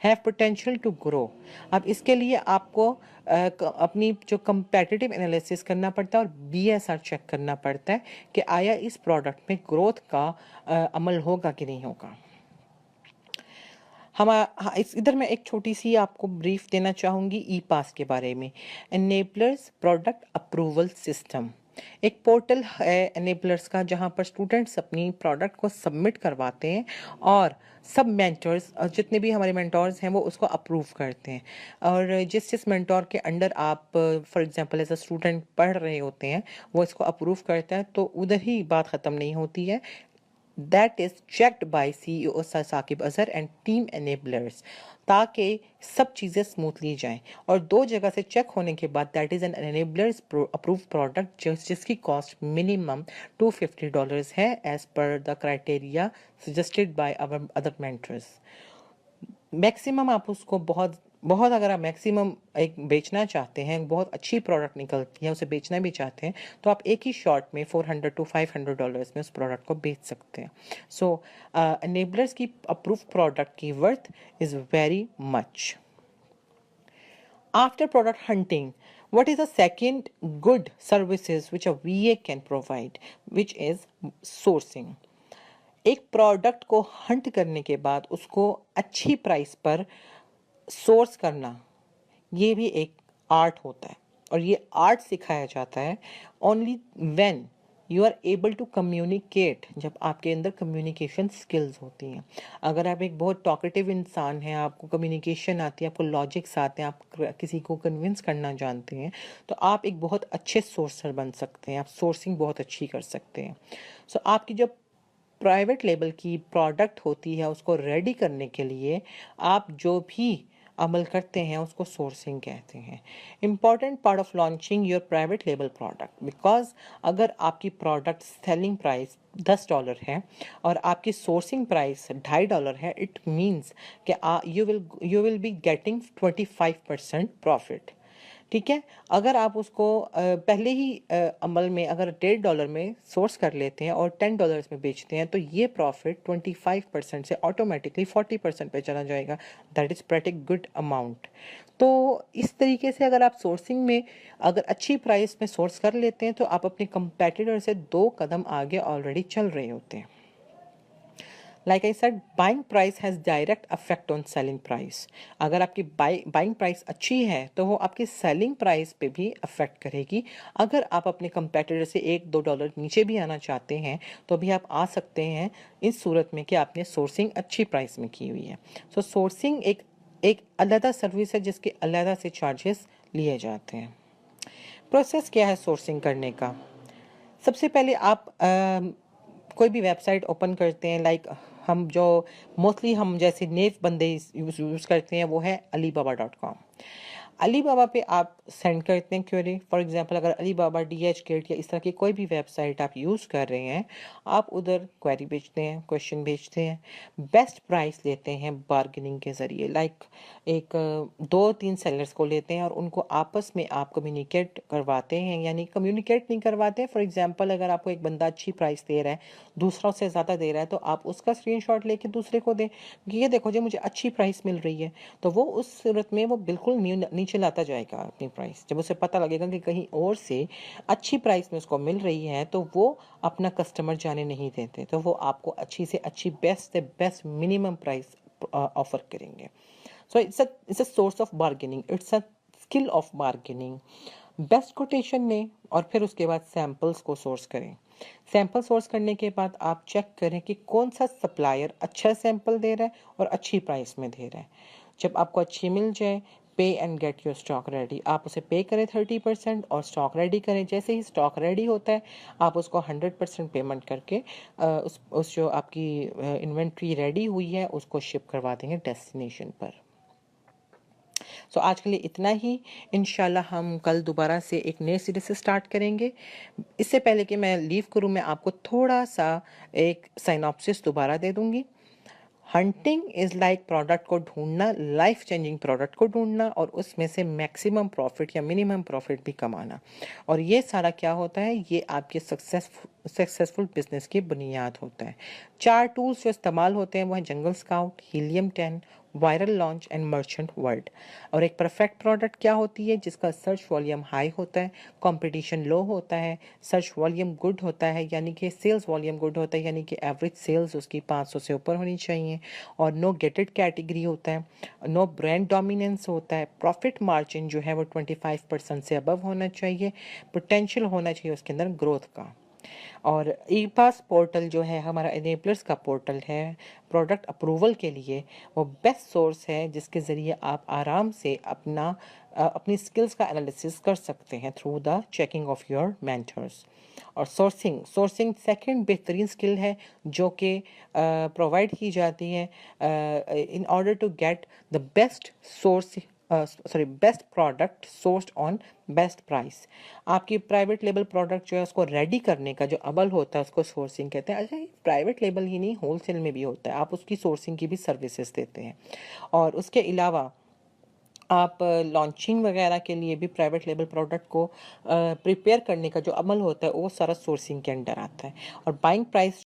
Have potential to grow. अब इसके लिए आपको अपनी जो कंपेटिटिव एनालिसिस करना पड़ता है और बीएसआर चेक करना पड़ता है कि आया इस प्रोडक्ट में ग्रोथ का अमल होगा कि नहीं होगा। इधर मैं एक छोटी सी आपको ब्रीफ देना चाहूँगी ई पास के बारे में। एनेबलर्स प्रोडक्ट अप्रूवल सिस्टम एक पोर्टल है एनेबलर्स का, जहां पर स्टूडेंट्स अपनी प्रोडक्ट को सबमिट करवाते हैं और सब मेंटर्स, जितने भी हमारे मेंटर्स हैं, वो उसको अप्रूव करते हैं। और जिस मेंटोर के अंडर आप for example as a student पढ़ रहे होते हैं, वो इसको अप्रूव करता है, तो उधर ही बात ख़त्म नहीं होती है। That is checked by CEO Saqib Azhar and team enablers, ताकि सब चीज़ें स्मूथली जाएं। और दो जगह से चेक होने के बाद that is an enablers approve product, जिसकी कॉस्ट मिनिमम $250 है as per the criteria suggested by our other mentors. Maximum आप उसको बहुत अगर आप मैक्सिमम एक बेचना चाहते हैं, बहुत अच्छी प्रोडक्ट निकलती है, उसे बेचना भी चाहते हैं, तो आप एक ही शॉट में $400 to $500 में उस प्रोडक्ट को बेच सकते हैं। सो एनेबलर्स की अप्रूव प्रोडक्ट की worth is very much. After product hunting, what is the second good services which a VA can provide, which is sourcing। एक प्रोडक्ट को हंट करने के बाद उसको अच्छी प्राइस पर सोर्स करना, ये भी एक आर्ट होता है, और ये आर्ट सिखाया जाता है only when you are able to communicate, जब आपके अंदर कम्युनिकेशन स्किल्स होती हैं। अगर आप एक बहुत टॉकेटिव इंसान हैं, आपको कम्युनिकेशन आती है, आपको लॉजिक्स आते हैं, आप किसी को कन्विंस करना जानते हैं, तो आप एक बहुत अच्छे सोर्सर बन सकते हैं, आप सोर्सिंग बहुत अच्छी कर सकते हैं। सो आपकी जो प्राइवेट लेबल की प्रोडक्ट होती है उसको रेडी करने के लिए आप जो भी अमल करते हैं उसको सोर्सिंग कहते हैं। Important part of launching your private label product, because अगर आपकी प्रोडक्ट सेलिंग प्राइस $10 है और आपकी सोर्सिंग प्राइस $2.5 है, इट मीन्स कि you will be getting 25% profit. ठीक है, अगर आप उसको पहले ही अमल में अगर $1.5 में सोर्स कर लेते हैं और $10 में बेचते हैं तो ये प्रॉफिट 25% से ऑटोमेटिकली 40% पे चला जाएगा। That is pretty good amount. तो इस तरीके से अगर आप सोर्सिंग में अगर अच्छी प्राइस में सोर्स कर लेते हैं तो आप अपने कंपेटिटर से 2 कदम आगे ऑलरेडी चल रहे होते हैं। Like I said, buying price has direct effect on selling price. अगर आपकी बाइंग प्राइस अच्छी है तो वो आपकी सेलिंग प्राइस पे भी अफेक्ट करेगी। अगर आप अपने कंपेटिटर से $1-2 नीचे भी आना चाहते हैं तो भी आप आ सकते हैं, इस सूरत में कि आपने सोर्सिंग अच्छी प्राइस में की हुई है। सो सोर्सिंग एक अलग सर्विस है जिसके अलग से चार्जेस लिए जाते हैं। प्रोसेस क्या है सोर्सिंग करने का? सबसे पहले आप कोई भी वेबसाइट ओपन करते हैं, लाइक हम जो मोस्टली हम जैसे नेव बंदे यूज़ करते हैं वो है alibaba.com। अलीबाबा पे आप सेंड करते हैं क्वेरी। फॉर एग्जांपल अगर अलीबाबा, DHgate या इस तरह की कोई भी वेबसाइट आप यूज़ कर रहे हैं, आप उधर क्वेरी भेजते हैं, क्वेश्चन भेजते हैं, बेस्ट प्राइस लेते हैं बार्गेनिंग के ज़रिए। लाइक एक 2-3 सेलर्स को लेते हैं और उनको आपस में आप कम्युनिकेट करवाते हैं, यानी कम्युनिकेट नहीं करवाते हैं। फॉर एग्जांपल अगर आपको एक बंदा अच्छी प्राइस दे रहा है, दूसरा उससे ज़्यादा दे रहा है, तो आप उसका स्क्रीनशॉट लेके दूसरे को दें कि ये देखो जी मुझे अच्छी प्राइस मिल रही है, तो वो उस सूरत में वो बिल्कुल नीचे लाता जाएगा अपनी प्राइस। जब उसे पता लगेगा कि कहीं और से अच्छी प्राइस में उसको मिल रही है तो वो अपना कस्टमर जाने नहीं देते, तो वो आपको अच्छी से अच्छी बेस्ट से बेस्ट मिनिमम प्राइस ऑफर करेंगे। So it's a source of bargaining, it's a skill of bargaining. Best quotation लें और फिर उसके बाद सैम्पल्स को सोर्स करें। सैंपल सोर्स करने के बाद आप चेक करें कि कौन सा सप्लायर अच्छा सैंपल दे रहा है और अच्छी प्राइस में दे रहा है। जब आपको अच्छी मिल जाए, पे and get your stock ready, आप उसे पे करें 30% और स्टॉक रेडी करें। जैसे ही स्टॉक रेडी होता है आप उसको 100% पेमेंट करके उस जो आपकी इन्वेंट्री रेडी हुई है उसको शिप करवा देंगे डेस्टिनेशन पर। सो आज के लिए इतना ही। इंशाल्लाह हम कल दोबारा से एक नए सिरे से स्टार्ट करेंगे। इससे पहले कि मैं लीव करूं, मैं आपको थोड़ा सा एक साइनॉप्सिस दोबारा दे दूंगी। हंटिंग इज़ लाइक प्रोडक्ट को ढूंढना, लाइफ चेंजिंग प्रोडक्ट को ढूंढना और उसमें से मैक्सिमम प्रॉफिट या मिनिमम प्रॉफिट भी कमाना। और ये सारा क्या होता है, ये आपके सक्सेसफुल बिजनेस की बुनियाद होता है। 4 टूल्स जो इस्तेमाल होते हैं वो हैं जंगल scout, helium 10, viral launch and merchant world. और एक परफेक्ट प्रोडक्ट क्या होती है, जिसका सर्च वॉल्यूम हाई होता है, कंपटीशन लो होता है, सर्च वॉल्यूम गुड होता है, यानी कि सेल्स वॉल्यूम गुड होता है, यानी कि एवरेज सेल्स उसकी 500 से ऊपर होनी चाहिए, और नो गेटेड कैटेगरी होता है, नो ब्रांड डोमिनेंस होता है, प्रॉफिट मार्जिन जो है वो 25% से अबव होना चाहिए, पोटेंशियल होना चाहिए उसके अंदर ग्रोथ का। और ई पास पोर्टल जो है हमारा एनेबलर्स का पोर्टल है प्रोडक्ट अप्रूवल के लिए, वो बेस्ट सोर्स है जिसके ज़रिए आप आराम से अपनी स्किल्स का एनालिसिस कर सकते हैं through the checking of your mentors. और सोर्सिंग सेकंड बेहतरीन स्किल है जो कि प्रोवाइड की जाती है in order to get the best best product sourced on best price. आपकी प्राइवेट लेबल प्रोडक्ट जो है उसको रेडी करने का जो अमल होता है उसको सोर्सिंग कहते हैं। अच्छा, प्राइवेट लेबल ही नहीं, होलसेल में भी होता है, आप उसकी सोर्सिंग की भी सर्विसेज देते हैं। और उसके अलावा आप लॉन्चिंग वगैरह के लिए भी प्राइवेट लेबल प्रोडक्ट को प्रिपेयर करने का जो अमल होता है वो सारा सोर्सिंग के अंडर आता है। और बाइंग प्राइस